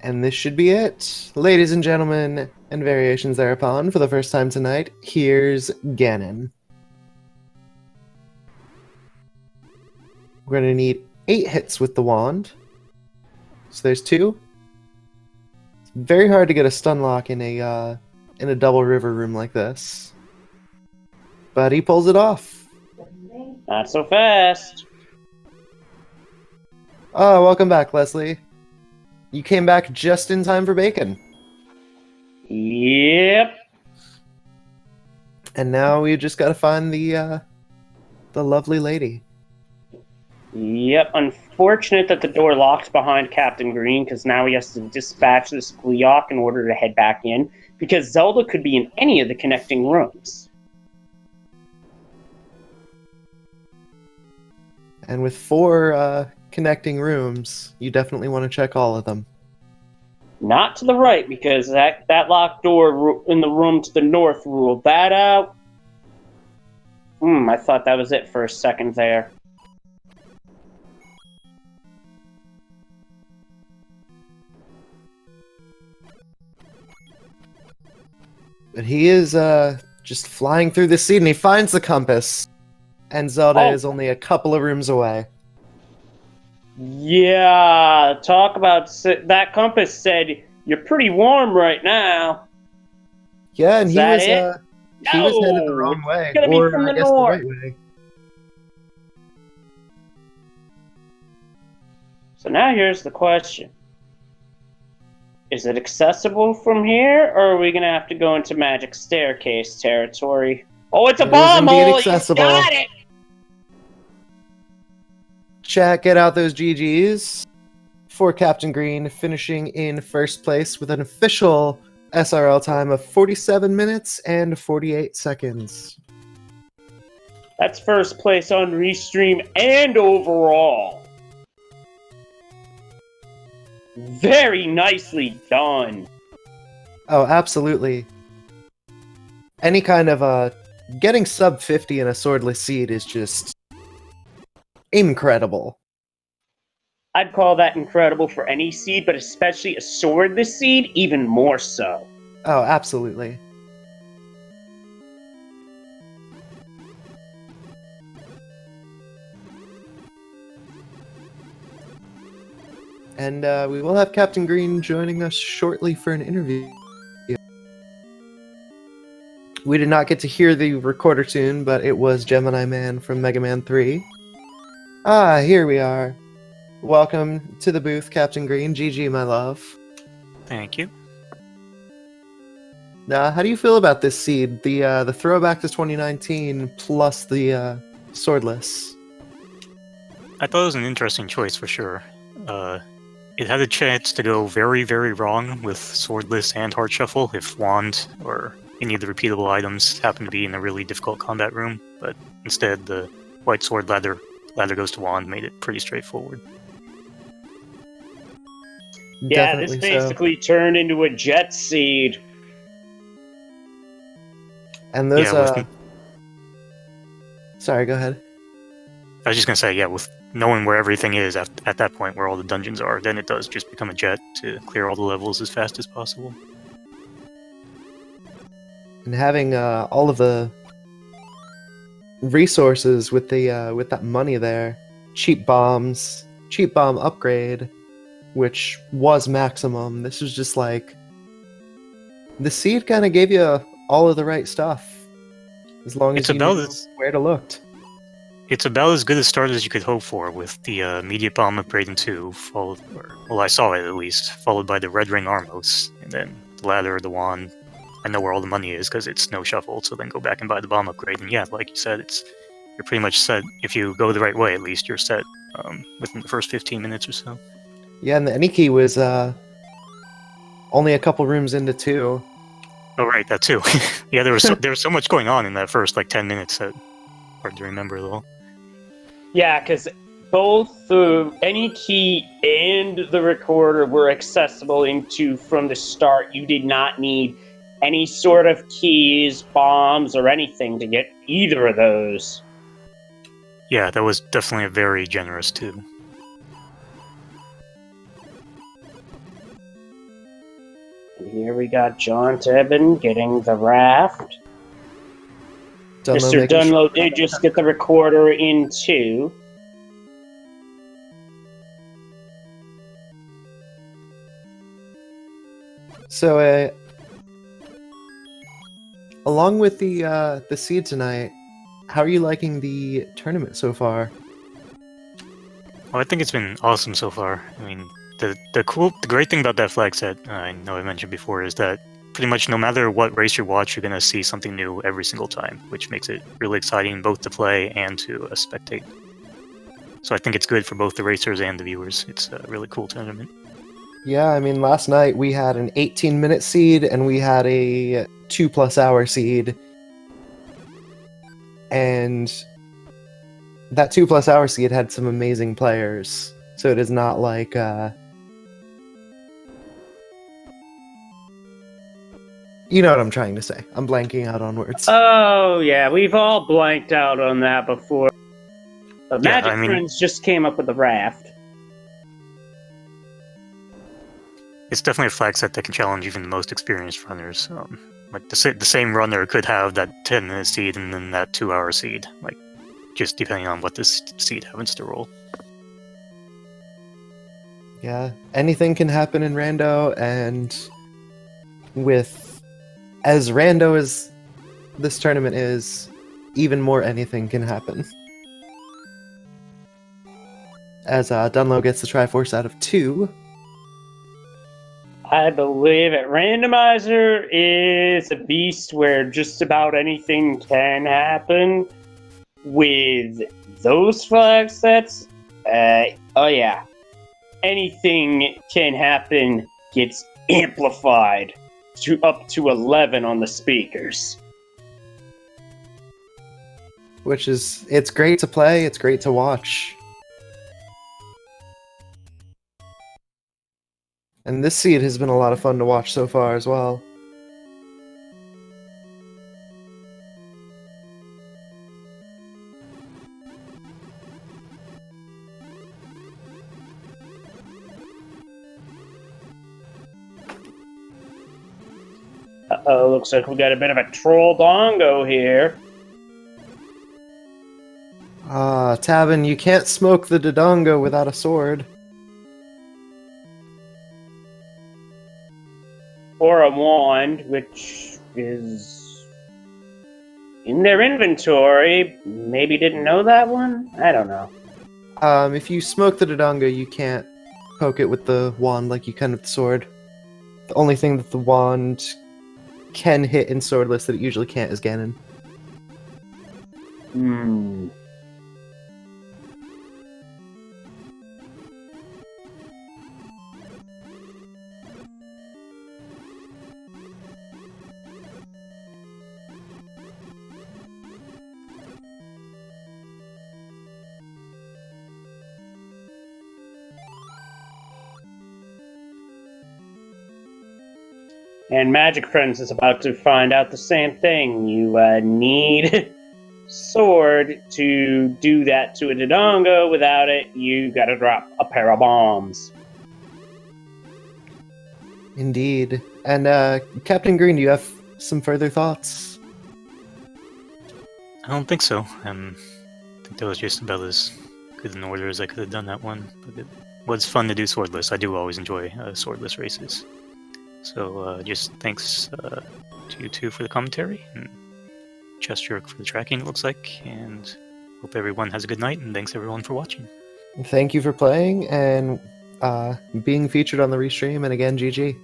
And this should be it. Ladies and gentlemen, and variations thereupon, for the first time tonight, here's Ganon. We're going to need 8 hits with the wand. So there's 2. It's very hard to get a stun lock in a double river room like this. But he pulls it off. Not so fast. Oh, welcome back, Leslie. You came back just in time for bacon. Yep. And now we just got to find the lovely lady. Yep. Unfortunate that the door locked behind Captain Green, because now he has to dispatch this Gleeok in order to head back in, because Zelda could be in any of the connecting rooms. And with 4 connecting rooms, you definitely want to check all of them. Not to the right, because that locked door in the room to the north ruled that out. I thought that was it for a second there. But he is just flying through the seed, and he finds the compass. And Zelda is only a couple of rooms away. Yeah, talk about that compass said you're pretty warm right now. Yeah, and Is he was that he was headed the wrong way, gonna be or from I the guess north. the right way. So now here's the question. Is it accessible from here, or are we gonna have to go into Magic Staircase territory? Oh, it's a bomb hole! Accessible. You got it! Chat, get out those GGs for Captain Green, finishing in first place with an official SRL time of 47 minutes and 48 seconds. That's first place on Restream and overall. Very nicely done. Oh, absolutely. Any kind of getting sub 50 in a swordless seed is just incredible. I'd call that incredible for any seed, but especially a swordless seed, even more so. Oh, absolutely. And we will have Captain Green joining us shortly for an interview. We did not get to hear the recorder tune, but it was Gemini Man from Mega Man 3. Ah, here we are. Welcome to the booth, Captain Green. GG, my love. Thank you. Now, how do you feel about this seed? The throwback to 2019 plus the swordless. I thought it was an interesting choice for sure. it had a chance to go very, very wrong with Swordless and Heart Shuffle if Wand or any of the repeatable items happened to be in a really difficult combat room, but instead the White Sword ladder goes to Wand made it pretty straightforward. Yeah, this Definitely basically turned into a jet seed. And those, Yeah, sorry, go ahead. I was just gonna say, yeah, with knowing where everything is at that point, where all the dungeons are, then it does just become a jet to clear all the levels as fast as possible. And having all of the resources with the with that money there, cheap bomb upgrade, which was maximum. This was just like the seed kind of gave you all of the right stuff, as long as It's you about knew where to look. It's about as good a start as you could hope for, with the immediate bomb upgrade in 2, I saw it at least, followed by the Red Ring Armos, and then the ladder, the wand. I know where all the money is because it's no shuffle, so then go back and buy the bomb upgrade, and yeah, like you said, you're pretty much set. If you go the right way, at least, you're set within the first 15 minutes or so. Yeah, and the Aniki was only a couple rooms into 2. Oh, right, that too. Yeah, there was so much going on in that first, 10 minutes that hard to remember, though. Yeah, because both any key and the recorder were accessible into from the start. You did not need any sort of keys, bombs, or anything to get either of those. Yeah, that was definitely a very generous too. And here we got John Tebben getting the raft. Mr. Dunlow did just get the recorder in too. So, along with the seed tonight, how are you liking the tournament so far? Well, I think it's been awesome so far. I mean, the great thing about that flag set, I know I mentioned before, is that pretty much no matter what race you watch, you're gonna see something new every single time, which makes it really exciting both to play and to spectate. So I think it's good for both the racers and the viewers. It's a really cool tournament. Yeah, I mean, last night we had an 18-minute seed and we had a 2+ hour seed. And that 2+ hour seed had some amazing players. So it is not like, you know what I'm trying to say. I'm blanking out on words. Oh, yeah, we've all blanked out on that before. But Yeah, Magic Friends just came up with the raft. It's definitely a flag set that can challenge even the most experienced runners. Like the same runner could have that 10-minute seed and then that 2-hour seed, just depending on what this seed happens to roll. Yeah, anything can happen in Rando, and with as Rando as this tournament is, even more anything can happen. As Dunlow gets the Triforce out of 2. I believe it. Randomizer is a beast where just about anything can happen. With those flag sets, oh yeah. Anything can happen gets amplified to up to 11 on the speakers. Which is, it's great to play, it's great to watch. And this seed has been a lot of fun to watch so far as well. Uh-oh, looks like we got a bit of a troll dongo here. Tavin, you can't smoke the Dodongo without a sword. Or a wand, which is in their inventory. Maybe didn't know that one? I don't know. If you smoke the Dodongo, you can't poke it with the wand like you can with the sword. The only thing that the wand can hit in Swordless that it usually can't is Ganon. Hmm. And Magic Friends is about to find out the same thing. You need sword to do that to a Dodongo. Without it, you gotta drop a pair of bombs. Indeed. And Captain Green, do you have some further thoughts? I don't think so. I think that was just about as good an order as I could have done that one. But it was fun to do Swordless. I do always enjoy Swordless races. So just thanks to you two for the commentary, and Chester for the tracking, it looks like. And hope everyone has a good night, and thanks everyone for watching. Thank you for playing and being featured on the restream, and again, GG.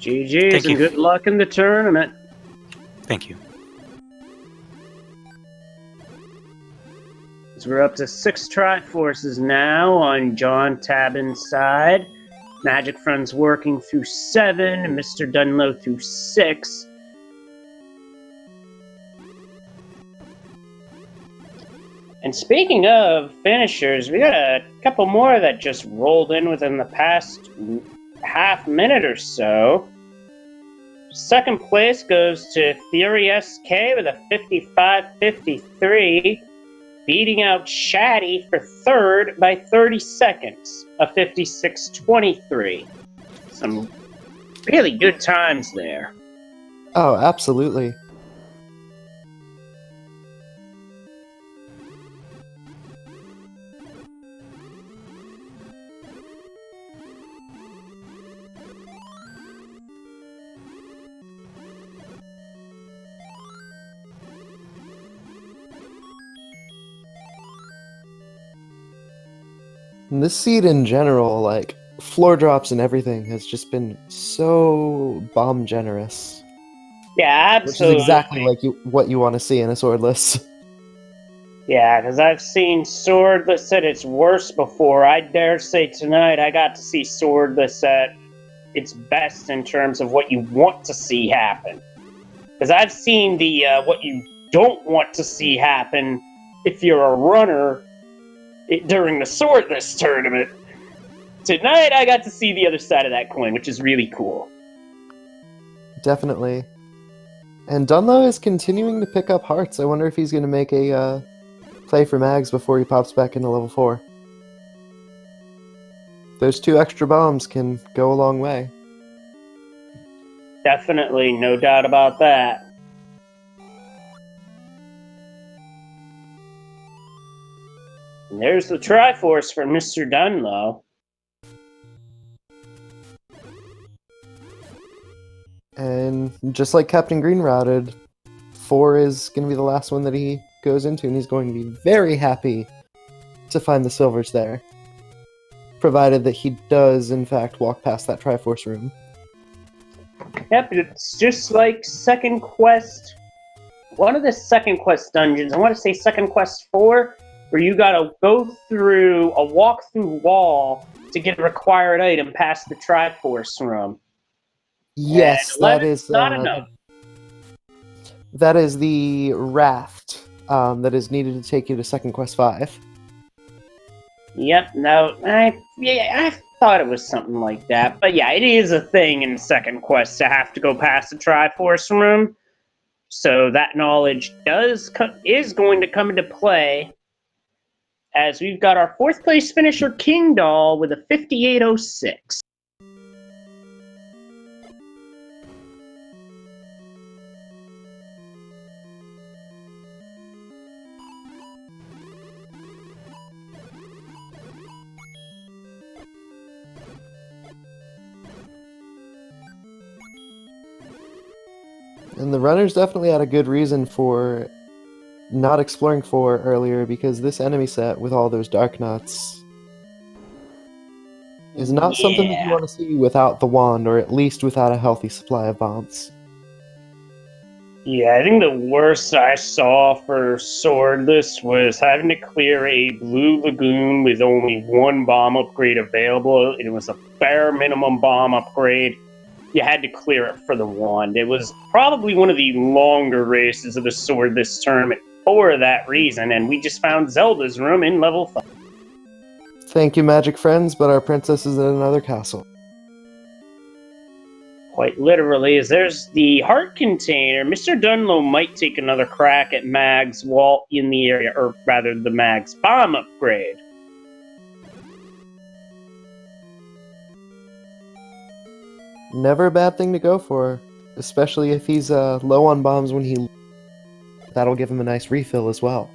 GG's Thank and you. good luck in the tournament. Thank you. So we're up to 6 Triforces now on John Tabin's side. Magic Friends working through 7, and Mr. Dunlow through 6. And speaking of finishers, we got a couple more that just rolled in within the past half minute or so. Second place goes to Theory SK with a 55-53, beating out Shaddy for third by 30 seconds, a 56-23. Some really good times there. Oh, absolutely. And this seed in general, like, floor drops and everything, has just been so bomb generous. Yeah, Which absolutely. is exactly like what you want to see in a Swordless. Yeah, because I've seen Swordless at its worst before. I dare say tonight I got to see Swordless at its best in terms of what you want to see happen. Because I've seen the what you don't want to see happen if you're a runner during the Swordless tournament. Tonight I got to see the other side of that coin, which is really cool. Definitely. And Dunlow is continuing to pick up hearts. I wonder if he's going to make a play for Mags before he pops back into level 4. Those 2 extra bombs can go a long way. Definitely, no doubt about that. And there's the Triforce for Mr. Dunlow. And just like Captain Green routed, 4 is going to be the last one that he goes into, and he's going to be very happy to find the silvers there. Provided that he does, in fact, walk past that Triforce room. Yep, it's just like Second Quest. One of the Second Quest dungeons, I want to say Second Quest 4, where you gotta go through a walk-through wall to get a required item past the Triforce room. Yes, And that 11's is not enough. that is the raft that is needed to take you to Second Quest 5. Yep, no, I thought it was something like that. But yeah, it is a thing in Second Quest to have to go past the Triforce room. So that knowledge is going to come into play as we've got our 4th place finisher, King Doll, with a 58.06. And the runners definitely had a good reason for not exploring 4 earlier, because this enemy set with all those dark nuts is not something that you want to see without the wand, or at least without a healthy supply of bombs. Yeah, I think the worst I saw for Swordless was having to clear a Blue Lagoon with only 1 bomb upgrade available. It was a bare minimum bomb upgrade. You had to clear it for the wand. It was probably one of the longer races of the Swordless tournament for that reason, and we just found Zelda's room in level 5. Thank you, magic friends, but our princess is in another castle. quite literally, is there's the heart container. Mr. Dunlow might take another crack at Mag's wall in the area, or rather the Mag's bomb upgrade. Never a bad thing to go for, especially if he's low on bombs when he... That'll give him a nice refill as well.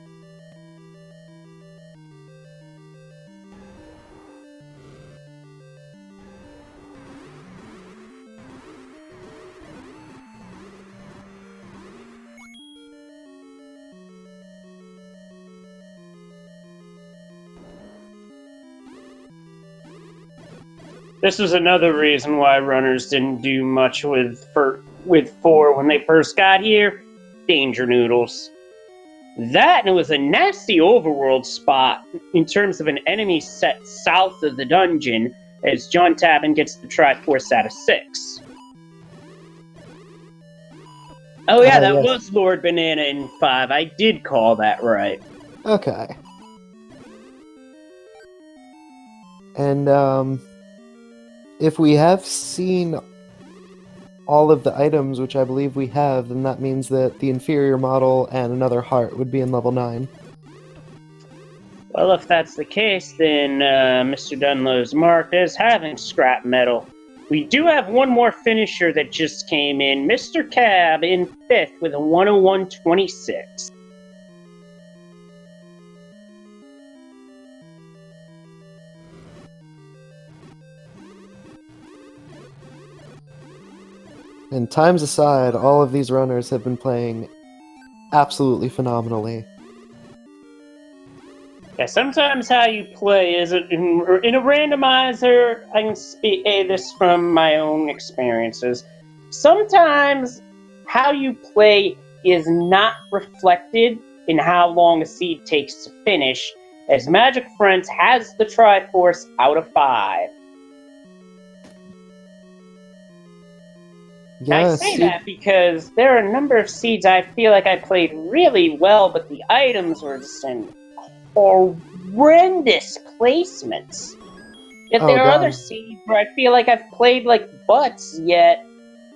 This was another reason why runners didn't do much with 4 when they first got here. Danger noodles. That, and it was a nasty overworld spot in terms of an enemy set south of the dungeon, as John Tabin gets the Triforce out of 6. Oh yeah, that yes. was Lord Banana in 5. I did call that right. Okay. And, if we have seen all of the items, which I believe we have, then that means that the inferior model and another heart would be in level 9. Well, if that's the case, then Mr. Dunlow's marked as having scrap metal. We do have one more finisher that just came in, Mr. Cab in 5th with a 101.26. And times aside, all of these runners have been playing absolutely phenomenally. Yeah, sometimes how you play is in a randomizer. I can speak this from my own experiences. Sometimes how you play is not reflected in how long a seed takes to finish, as Magic Friends has the Triforce out of 5. Yeah, I say that because there are a number of seeds I feel like I played really well, but the items were just in horrendous placements. Yet there are other seeds where I feel like I've played like butts, yet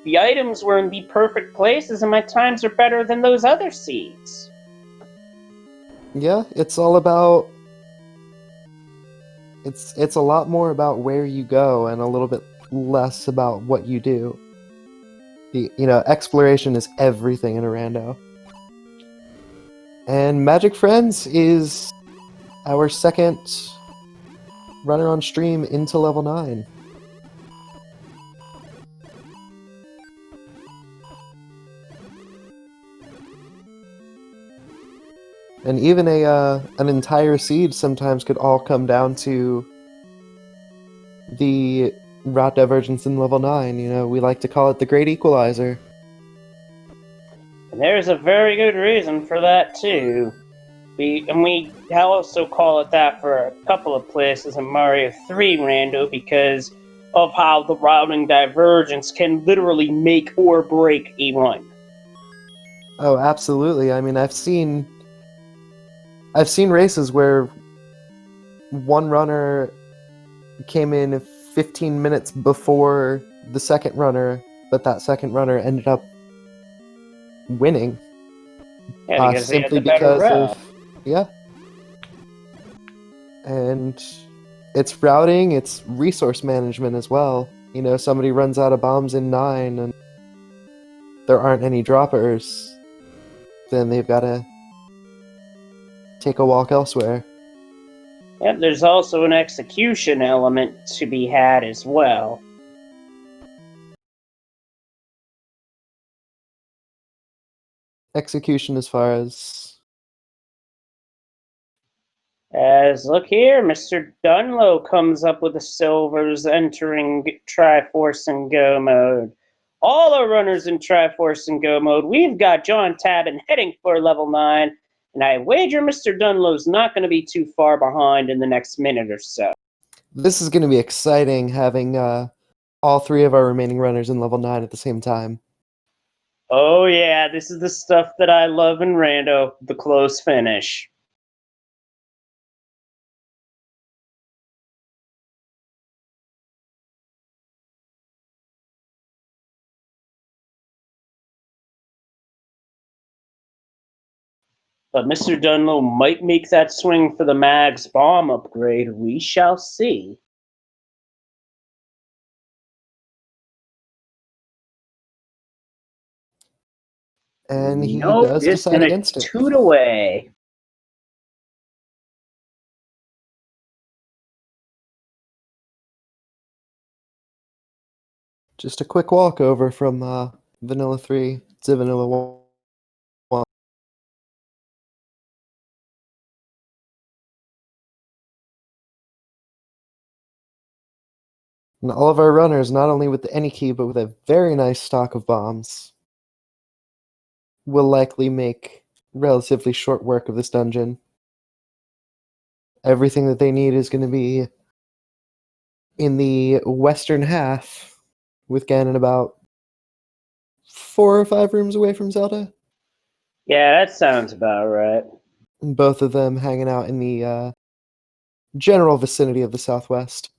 the items were in the perfect places and my times are better than those other seeds. Yeah, it's all about... It's a lot more about where you go and a little bit less about what you do. Exploration is everything in a rando. And Magic Friends is our second runner on stream into level 9. And even an entire seed sometimes could all come down to the route divergence in level 9. We like to call it the Great Equalizer. And there's a very good reason for that, too. We also call it that for a couple of places in Mario 3 Rando because of how the routing divergence can literally make or break a run. Oh, absolutely. I mean, I've seen races where one runner came in 15 minutes before the second runner, but that second runner ended up winning. Yeah, because simply they had the better because route. Yeah. And it's routing, it's resource management as well. Somebody runs out of bombs in 9 and there aren't any droppers, then they've got to take a walk elsewhere. Yeah, there's also an execution element to be had as well. Execution as far as... As look here, Mr. Dunlow comes up with the silvers entering Triforce and Go mode. All our runners in Triforce and Go mode. We've got John Tabin heading for level 9, and I wager Mr. Dunlow's not going to be too far behind in the next minute or so. This is going to be exciting, having all 3 of our remaining runners in level 9 at the same time. Oh yeah, this is the stuff that I love in Rando, the close finish. But Mr. Dunlow might make that swing for the Mag's bomb upgrade. We shall see. And he Nope, does just decide gonna against it. toot away. Just a quick walkover from Vanilla 3 to Vanilla 1. And all of our runners, not only with the any key, but with a very nice stock of bombs, will likely make relatively short work of this dungeon. Everything that they need is going to be in the western half, with Ganon about 4 or 5 rooms away from Zelda. Yeah, that sounds about right. And both of them hanging out in the general vicinity of the southwest.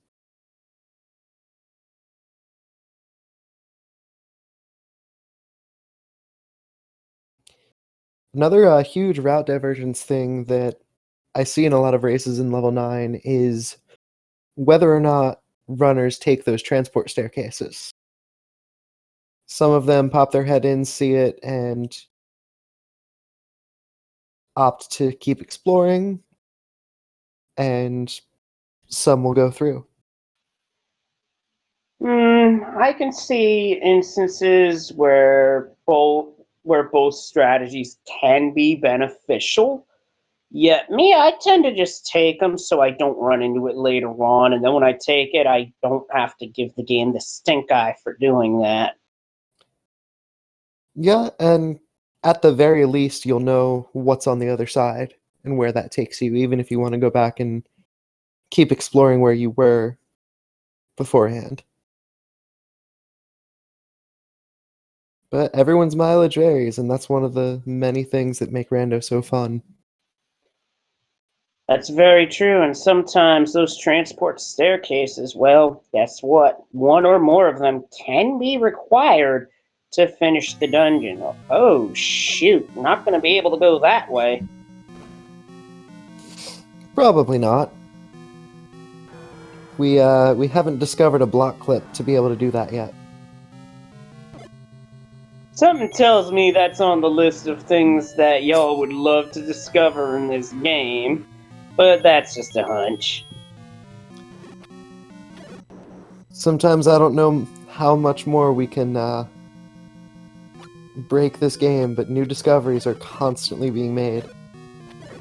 Another huge route divergence thing that I see in a lot of races in level 9 is whether or not runners take those transport staircases. Some of them pop their head in, see it, and opt to keep exploring, and some will go through. I can see instances where both strategies can be beneficial. Yeah, me, I tend to just take them so I don't run into it later on, and then when I take it, I don't have to give the game the stink eye for doing that. Yeah, and at the very least, you'll know what's on the other side and where that takes you, even if you want to go back and keep exploring where you were beforehand. But everyone's mileage varies, and that's one of the many things that make Rando so fun. That's very true, and sometimes those transport staircases, well, guess what? One or more of them can be required to finish the dungeon. Oh, shoot, not going to be able to go that way. Probably not. We haven't discovered a block clip to be able to do that yet. Something tells me that's on the list of things that y'all would love to discover in this game, but that's just a hunch. Sometimes I don't know how much more we can break this game, but new discoveries are constantly being made.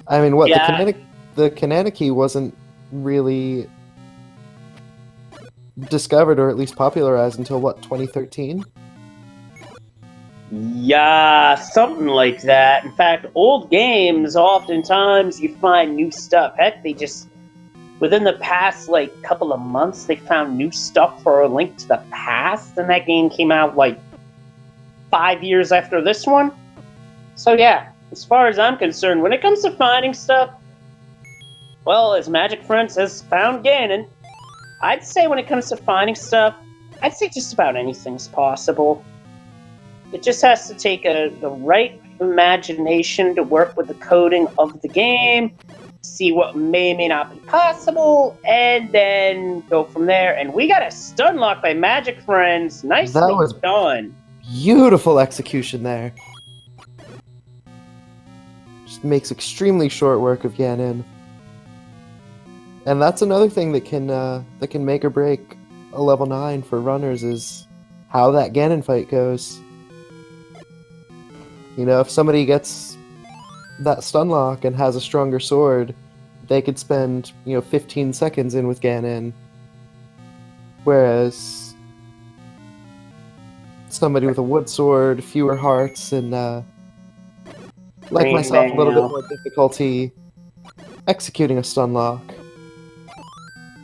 I mean, what, Yeah. the Canana key wasn't really discovered or at least popularized until what, 2013? Yeah, something like that. In fact, old games, oftentimes you find new stuff. Heck, they just, within the past, couple of months, they found new stuff for A Link to the Past, and that game came out, 5 years after this one. So yeah, as far as I'm concerned, when it comes to finding stuff, well, as Magic Friends has found Ganon, I'd say when it comes to finding stuff, I'd say just about anything's possible. It just has to take the right imagination to work with the coding of the game, see what may or may not be possible, and then go from there. And we got a stun lock by Magic Friends. Nicely That was done. beautiful execution there. Just makes extremely short work of Ganon. And that's another thing that can make or break a level 9 for runners is how that Ganon fight goes. You know, if somebody gets that stun lock and has a stronger sword, they could spend, 15 seconds in with Ganon. Whereas somebody with a wood sword, fewer hearts, and like Green myself, a little bit Manual. more difficulty executing a stun lock,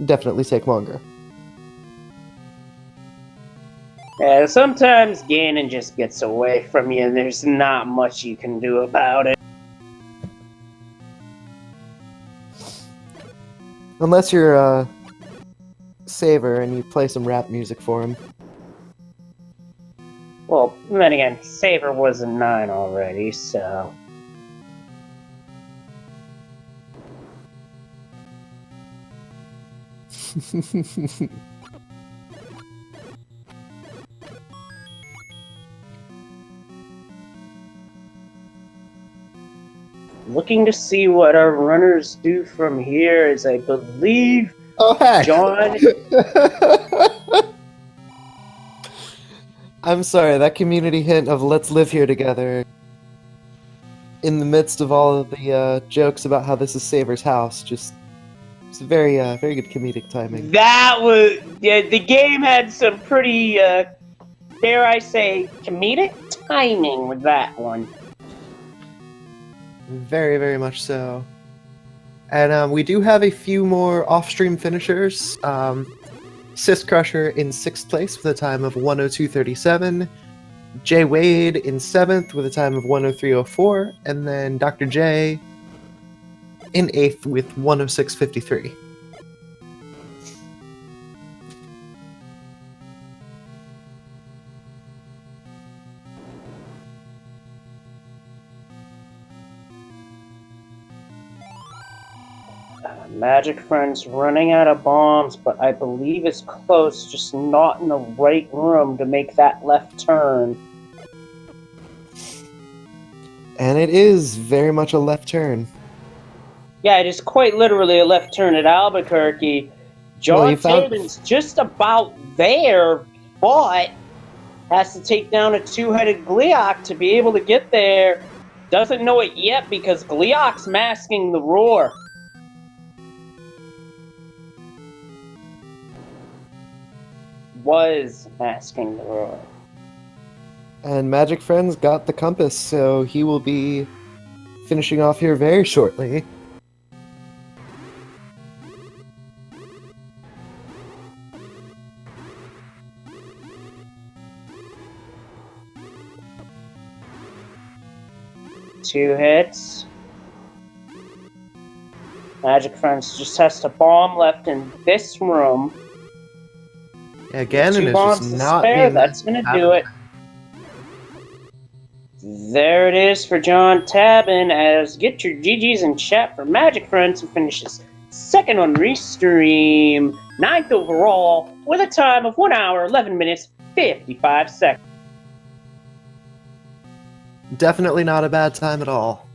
definitely take longer. Yeah, sometimes Ganon just gets away from you, and there's not much you can do about it. Unless you're a Saver and you play some rap music for him. Well, then again, Saber was a 9 already, so... Looking to see what our runners do from here, as I believe Oh, heck! John. I'm sorry, that community hint of let's live here together in the midst of all of the jokes about how this is Saber's house, just it's very very good comedic timing. That was the game had some pretty, dare I say, comedic timing with that one. Very, very much so. And we do have a few more off-stream finishers. Sis Crusher in 6th place with a time of 102.37. Jay Wade in 7th with a time of 103.04. And then Dr. J in 8th with 106.53. Magic Friend's running out of bombs, but I believe it's close, just not in the right room to make that left turn. And it is very much a left turn. Yeah, it is quite literally a left turn at Albuquerque. John Taben's just about there, but has to take down a two-headed Gleeok to be able to get there. Doesn't know it yet because Gleeok's masking the roar. Was masking the roar. And Magic Friend's got the compass, so he will be finishing off here very shortly. Two hits. Magic Friends just has to bomb left in this room. Again, Two and it's bombs just to not spare. being That's gonna do it. There it is for John Tabin, as get your GGs in chat for Magic Friends, who finishes 2nd on Restream, 9th overall, with a time of 1 hour, 11 minutes, 55 seconds. Definitely not a bad time at all.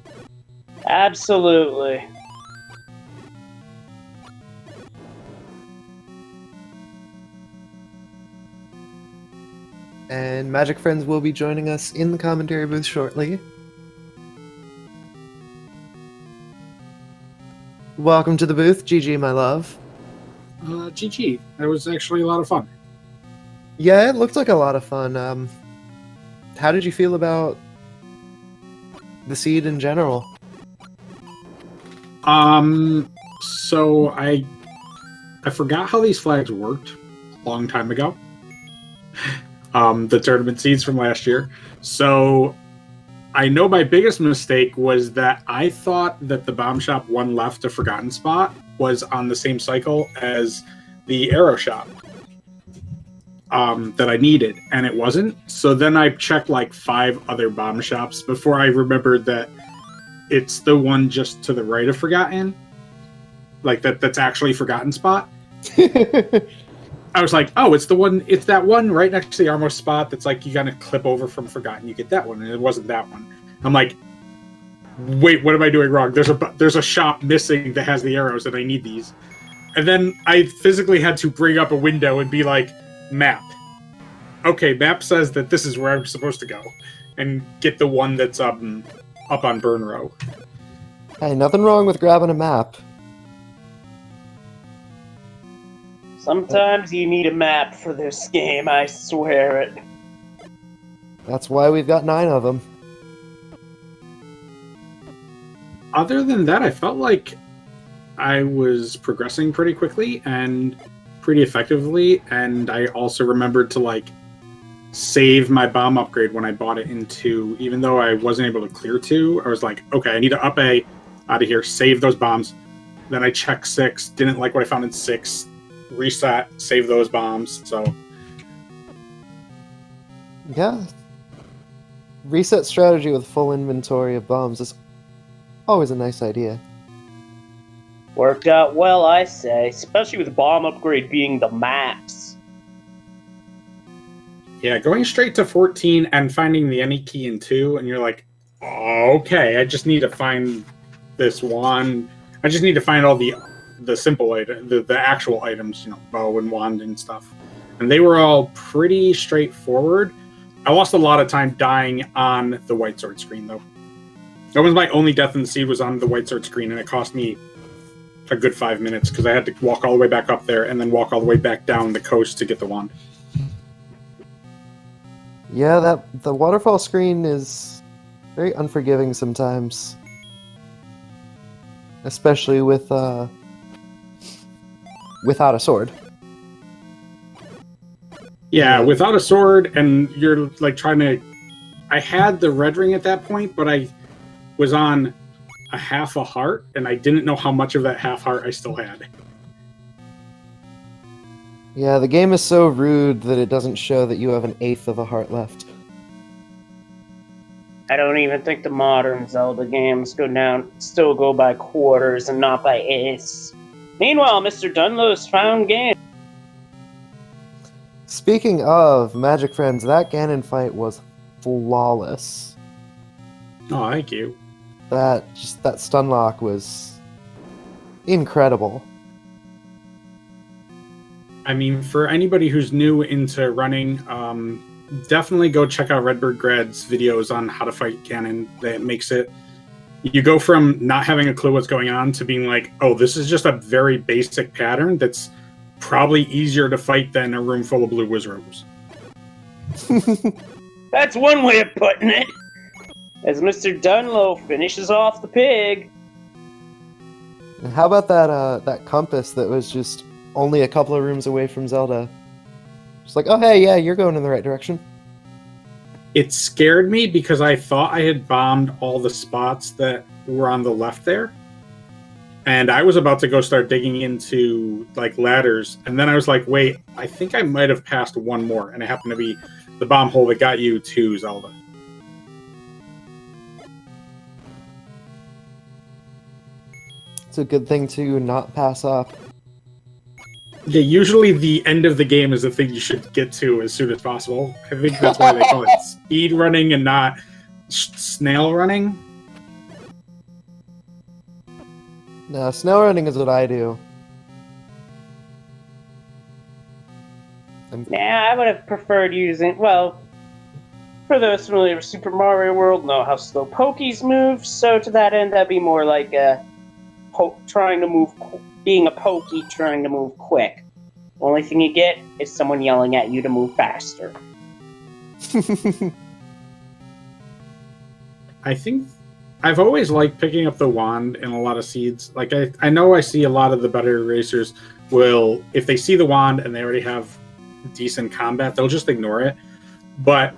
Absolutely. And Magic Friends will be joining us in the commentary booth shortly. Welcome to the booth, GG, my love. GG. That was actually a lot of fun. Yeah, it looked like a lot of fun. How did you feel about the seed in general? So I forgot how these flags worked a long time ago. The tournament seeds from last year. So I know my biggest mistake was that I thought that the Bomb Shop 1 left to Forgotten Spot was on the same cycle as the Arrow Shop that I needed, and it wasn't. So then I checked like 5 other Bomb Shops before I remembered that it's the one just to the right of Forgotten. Like that's actually Forgotten Spot. I was like, oh, it's that one right next to the Armor spot that's like you gotta clip over from Forgotten. You get that one, and it wasn't that one. I'm like, wait, what am I doing wrong? There's a shop missing that has the arrows, and I need these. And then I physically had to bring up a window and be like, map. Okay, map says that this is where I'm supposed to go, and get the one that's up on Burn Row. Hey, nothing wrong with grabbing a map. Sometimes you need a map for this game, I swear it. That's why we've got 9 of them. Other than that, I felt like I was progressing pretty quickly and pretty effectively, and I also remembered to like save my bomb upgrade when I bought it in 2. Even though I wasn't able to clear 2, I was like, okay, I need to up A out of here, save those bombs. Then I checked 6, didn't like what I found in 6, reset, save those bombs. So Yeah. Reset strategy with full inventory of bombs is always a nice idea. Worked out well, I say, especially with the bomb upgrade being the max. Yeah, going straight to 14 and finding the any key in 2, and you're like, oh, okay, I just need to find this wand. I just need to find all the simple item, the actual items, bow and wand and stuff. And they were all pretty straightforward. I lost a lot of time dying on the white sword screen, though. That was my only death in the seed, was on the white sword screen, and it cost me a good 5 minutes because I had to walk all the way back up there and then walk all the way back down the coast to get the wand. Yeah, the waterfall screen is very unforgiving sometimes. Especially with without a sword. Yeah, without a sword, and you're like trying to... I had the red ring at that point, but I was on a half a heart, and I didn't know how much of that half heart I still had. Yeah, the game is so rude that it doesn't show that you have an eighth of a heart left. I don't even think the modern Zelda games still go by quarters and not by eighths. Meanwhile, Mr. Dunlow's found game. Speaking of Magic Friends, that Ganon fight was flawless. Oh, thank you. That stun lock was incredible. I mean, for anybody who's new into running, definitely go check out Redbird Grad's videos on how to fight Ganon. That makes it... You go from not having a clue what's going on to being like, oh, this is just a very basic pattern that's probably easier to fight than a room full of blue wizards. That's one way of putting it. As Mr. Dunlow finishes off the pig. And how about that compass that was just only a couple of rooms away from Zelda? Just like, oh hey, yeah, you're going in the right direction. It scared me because I thought I had bombed all the spots that were on the left there. And I was about to go start digging into like ladders, and then I was like, wait, I think I might have passed one more, and it happened to be the bomb hole that got you to Zelda. It's a good thing to not pass up. Yeah, usually the end of the game is the thing you should get to as soon as possible. I think that's why they call it speed running and not snail running. No, snail running is what I do. Yeah, I would have preferred using, well, for those familiar with Super Mario World, know how slow pokies move, so to that end, that'd be more like being a pokey trying to move quick. The only thing you get is someone yelling at you to move faster. I think I've always liked picking up the wand in a lot of seeds. Like, I know I see a lot of the better racers will, if they see the wand and they already have decent combat, they'll just ignore it. But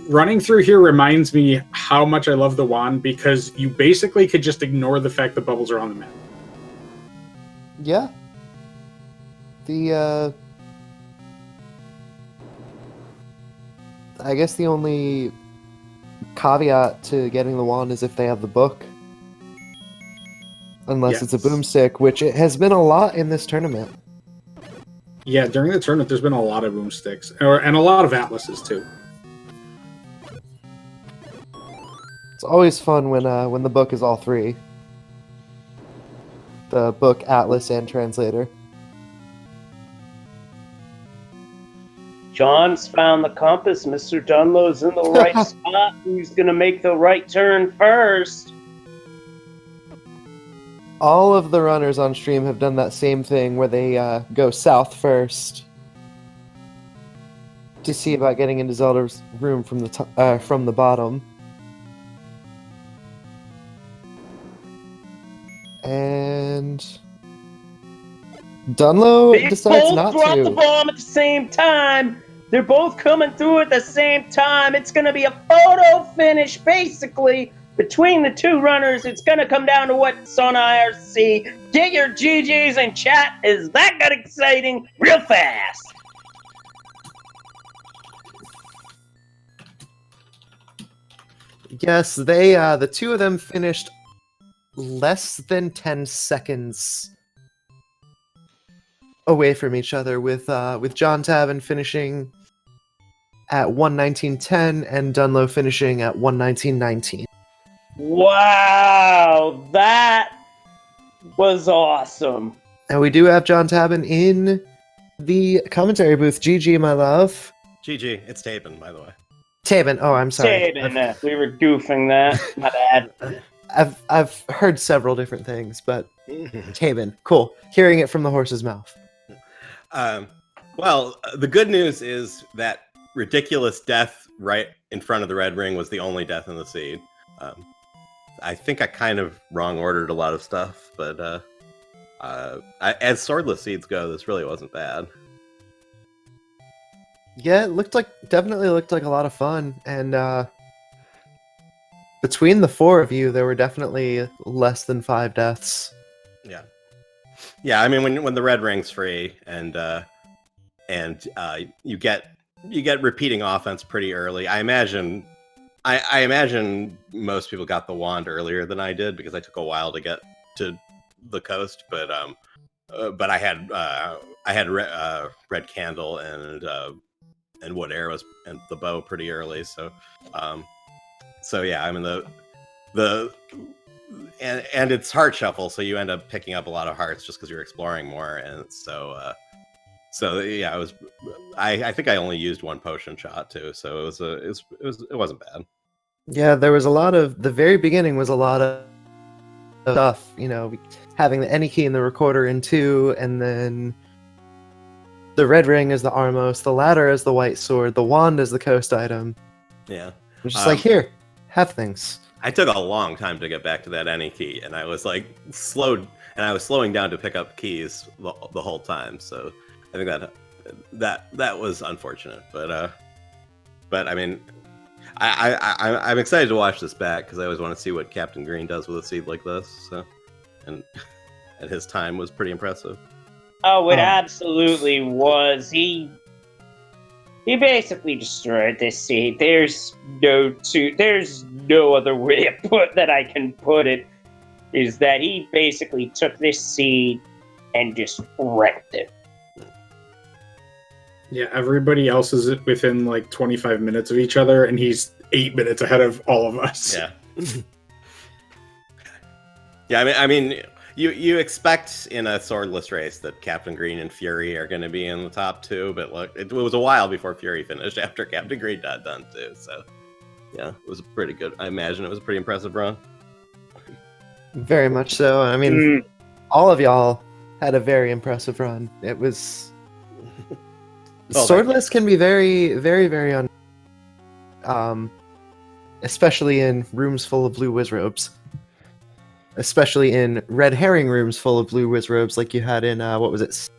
running through here reminds me how much I love the wand, because you basically could just ignore the fact that bubbles are on the map. Yeah. I guess the only caveat to getting the wand is if they have the book. Unless it's a boomstick, which it has been a lot in this tournament. Yeah, during the tournament, there's been a lot of boomsticks, and a lot of atlases too. It's always fun when the book is all three. The book, atlas, and translator. John's found the compass. Mr. Dunlow's in the right spot. Who's gonna make the right turn first? All of the runners on stream have done that same thing where they go south first to see about getting into Zelda's room from the bottom. And Dunlow decides not to. They both drop the bomb at the same time. They're both coming through at the same time. It's going to be a photo finish, basically, between the two runners. It's going to come down to what's on IRC. Get your GGs in chat. Is that got exciting real fast? Yes, they the two of them finished less than 10 seconds away from each other, with John Tavin finishing at 1:19:10 and Dunlow finishing at 1:19:19. Wow, that was awesome. And we do have John Tavin in the commentary booth. GG, my love. GG. It's Tabin, by the way. Tabin. Oh, I'm sorry. Sabin, we were goofing that. My bad. I've heard several different things, but Tabin, cool. Hearing it from the horse's mouth. Well, the good news is that ridiculous death right in front of the red ring was the only death in the seed. I think I kind of wrong ordered a lot of stuff, but as swordless seeds go, this really wasn't bad. Yeah, it definitely looked like a lot of fun, and between the four of you, there were definitely less than 5 deaths. Yeah. I mean, when the red ring's free, and you get repeating offense pretty early. I imagine most people got the wand earlier than I did because I took a while to get to the coast, but I had red candle and wood arrows and the bow pretty early, so yeah, I mean and it's heart shuffle, so you end up picking up a lot of hearts just because you're exploring more, and so yeah, I think I only used 1 potion shot too, so it wasn't bad. Yeah, there was a lot of, the very beginning was a lot of stuff, having the any key in the recorder in 2, and then the red ring as the Armos, the ladder as the white sword, the wand as the coast item. Yeah. I'm just like, here, have things. I took a long time to get back to that any key, and I was slowing down to pick up keys the whole time, so I think that was unfortunate, but I mean, I'm excited to watch this back because I always want to see what Captain Green does with a seed like this. So, and his time was pretty impressive. Oh, it absolutely was. He basically destroyed this seed. There's no other way that I can put it. Is that he basically took this seed and just wrecked it. Yeah, everybody else is within like 25 minutes of each other, and he's 8 minutes ahead of all of us. Yeah. Yeah, I mean, you expect in a swordless race that Captain Green and Fury are going to be in the top 2, but look, it was a while before Fury finished after Captain Green got done too. So, yeah, it was pretty good. I imagine it was a pretty impressive run. Very much so. I mean, all of y'all had a very impressive run. It was. Swordless can be very, very, very especially in rooms full of blue wizrobes. Especially in red herring rooms full of blue wizrobes, like you had in what was it,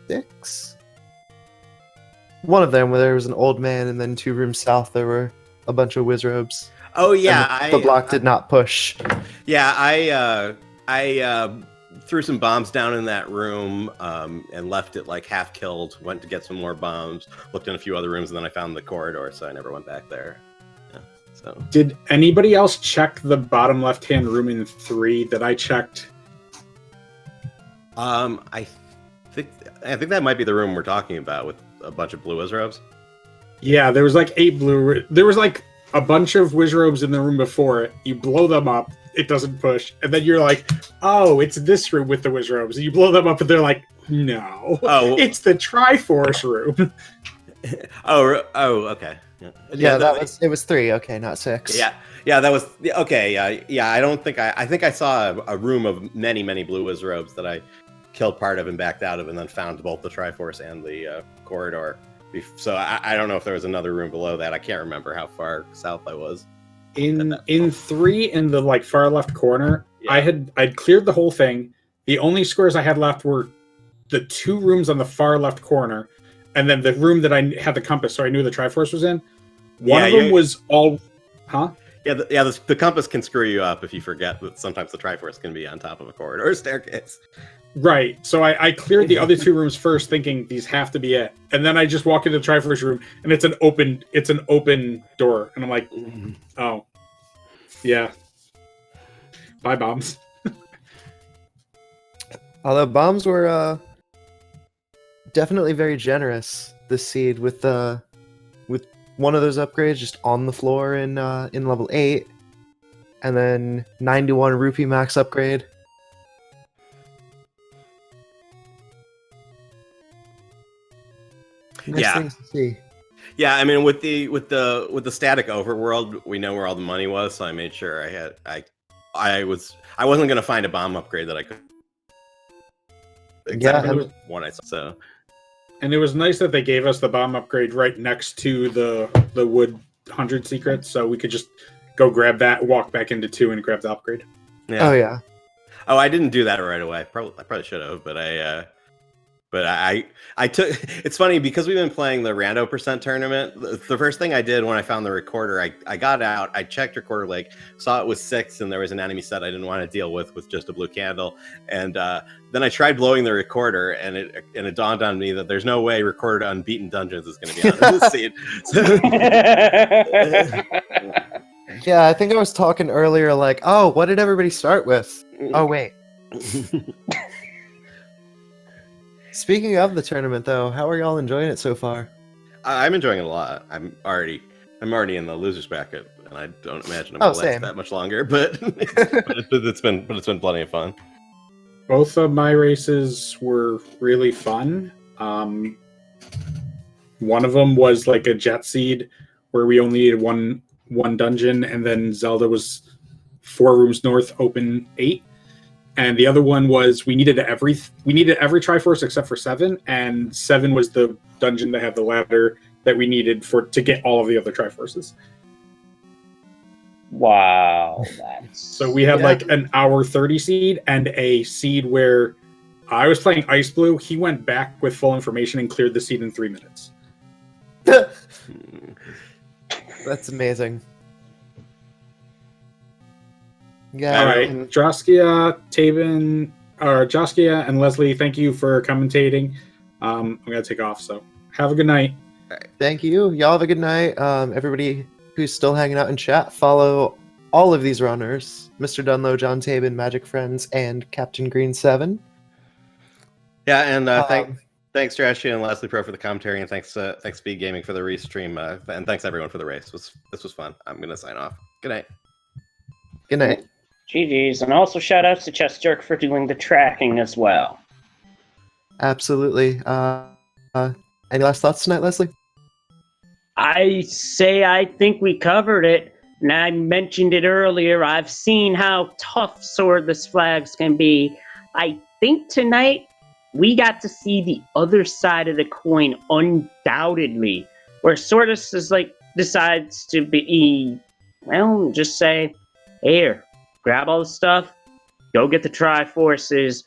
6? One of them where there was an old man, and then 2 rooms south there were a bunch of wizrobes. Oh yeah, and the block did not push. Yeah, I threw some bombs down in that room and left it like half killed. Went to get some more bombs, looked in a few other rooms, and then I found the corridor, so I never went back there. Yeah, so did anybody else check the bottom left-hand room in 3 that I checked? I think that might be the room we're talking about with a bunch of blue wizrobes. Yeah, there was like 8 blue. There was like a bunch of wizrobes in the room before it. You blow them up, it doesn't push, and then you're like, oh, it's this room with the wizrobes. And you blow them up, and they're like, no, it's the Triforce room. oh, okay. Yeah, it was 3. Okay, not 6. Yeah, that was okay. Yeah. I think I saw a room of many blue wizrobes that I killed part of and backed out of, and then found both the Triforce and the corridor. So I don't know if there was another room below that. I can't remember how far south I was. In 3, in the like far left corner, yeah. I'd cleared the whole thing. The only squares I had left were the 2 rooms on the far left corner, and then the room that I had the compass, so I knew the Triforce was in. One of them was all, huh? Yeah, the compass can screw you up if you forget that sometimes the Triforce can be on top of a corridor or staircase. Right, so I cleared the other 2 rooms first, thinking these have to be it, and then I just walk into the Triforce room, and it's an open door, and I'm like, oh, yeah. Bye, bombs. Although bombs were definitely very generous this seed with one of those upgrades just on the floor in level 8, and then 91 rupee max upgrade. Nice Yeah. things to see. Yeah, I mean, with the static overworld, we know where all the money was, so I made sure I wasn't gonna find a bomb upgrade that I could. Yeah, Exactly one I saw. So, And it was nice that they gave us the bomb upgrade right next to the wood 100 secrets, so we could just go grab that, walk back into 2, and grab the upgrade. yeah. Oh yeah. Oh, I didn't do that right away. I probably should have, but I took. It's funny because we've been playing the Rando % tournament. The first thing I did when I found the recorder, I got out, I checked recorder lake, saw it was 6, and there was an enemy set I didn't want to deal with just a blue candle. And then I tried blowing the recorder, and it dawned on me that there's no way Recorder to Unbeaten Dungeons is going to be on this seed. Yeah, I think I was talking earlier like, oh, what did everybody start with? Oh wait. Speaking of the tournament though, how are y'all enjoying it so far? I'm enjoying it a lot. I'm already in the losers bracket, and I don't imagine I'm Oh, gonna last same. that much longer. But it's been plenty of fun. Both of my races were really fun. One of them was like a jet seed where we only needed one dungeon, and then Zelda was 4 rooms north, open 8. And the other one was we needed every Triforce except for 7, and 7 was the dungeon that had the ladder that we needed to get all of the other Triforces. Wow, that's So we had like an hour 30 seed and a seed where I was playing Ice Blue. He went back with full information and cleared the seed in 3 minutes. That's amazing. Yeah. All right, and- Joskia and Leslie, thank you for commentating. I'm gonna take off, so have a good night. Thank you. Y'all have a good night. Everybody who's still hanging out in chat, follow all of these runners: Mr. Dunlow, John Tabin, Magic Friends, and Captain Green 7. Yeah, and thanks Trashy and Leslie Pro for the commentary, and thanks Speed Gaming for the restream, and thanks everyone for the race. This was fun. I'm gonna sign off. Good night. Good night. GG's, and also shout outs to Chess Jerk for doing the tracking as well. Absolutely. Any last thoughts tonight, Leslie? I think we covered it, and I mentioned it earlier. I've seen how tough Swordless flags can be. I think tonight we got to see the other side of the coin, undoubtedly, where Swordless is decides to be, well, just say, here, grab all the stuff, go get the Triforces,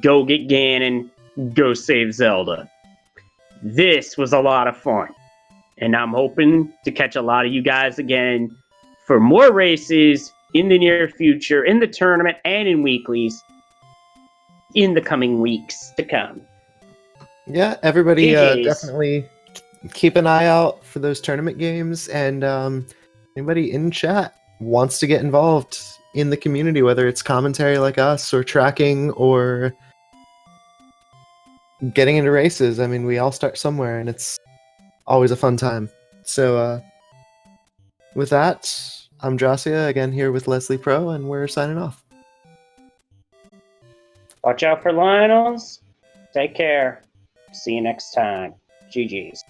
go get Ganon, go save Zelda. This was a lot of fun, and I'm hoping to catch a lot of you guys again for more races in the near future, in the tournament and in weeklies, in the coming weeks to come. Yeah, everybody GGs. definitely keep an eye out for those tournament games, and anybody in chat wants to get involved in the community, whether it's commentary like us or tracking or getting into races. I mean, we all start somewhere, and it's always a fun time. So with that, I'm Jossia, again here with Leslie Pro, and we're signing off. Watch out for Lionels. Take care. See you next time. GG's.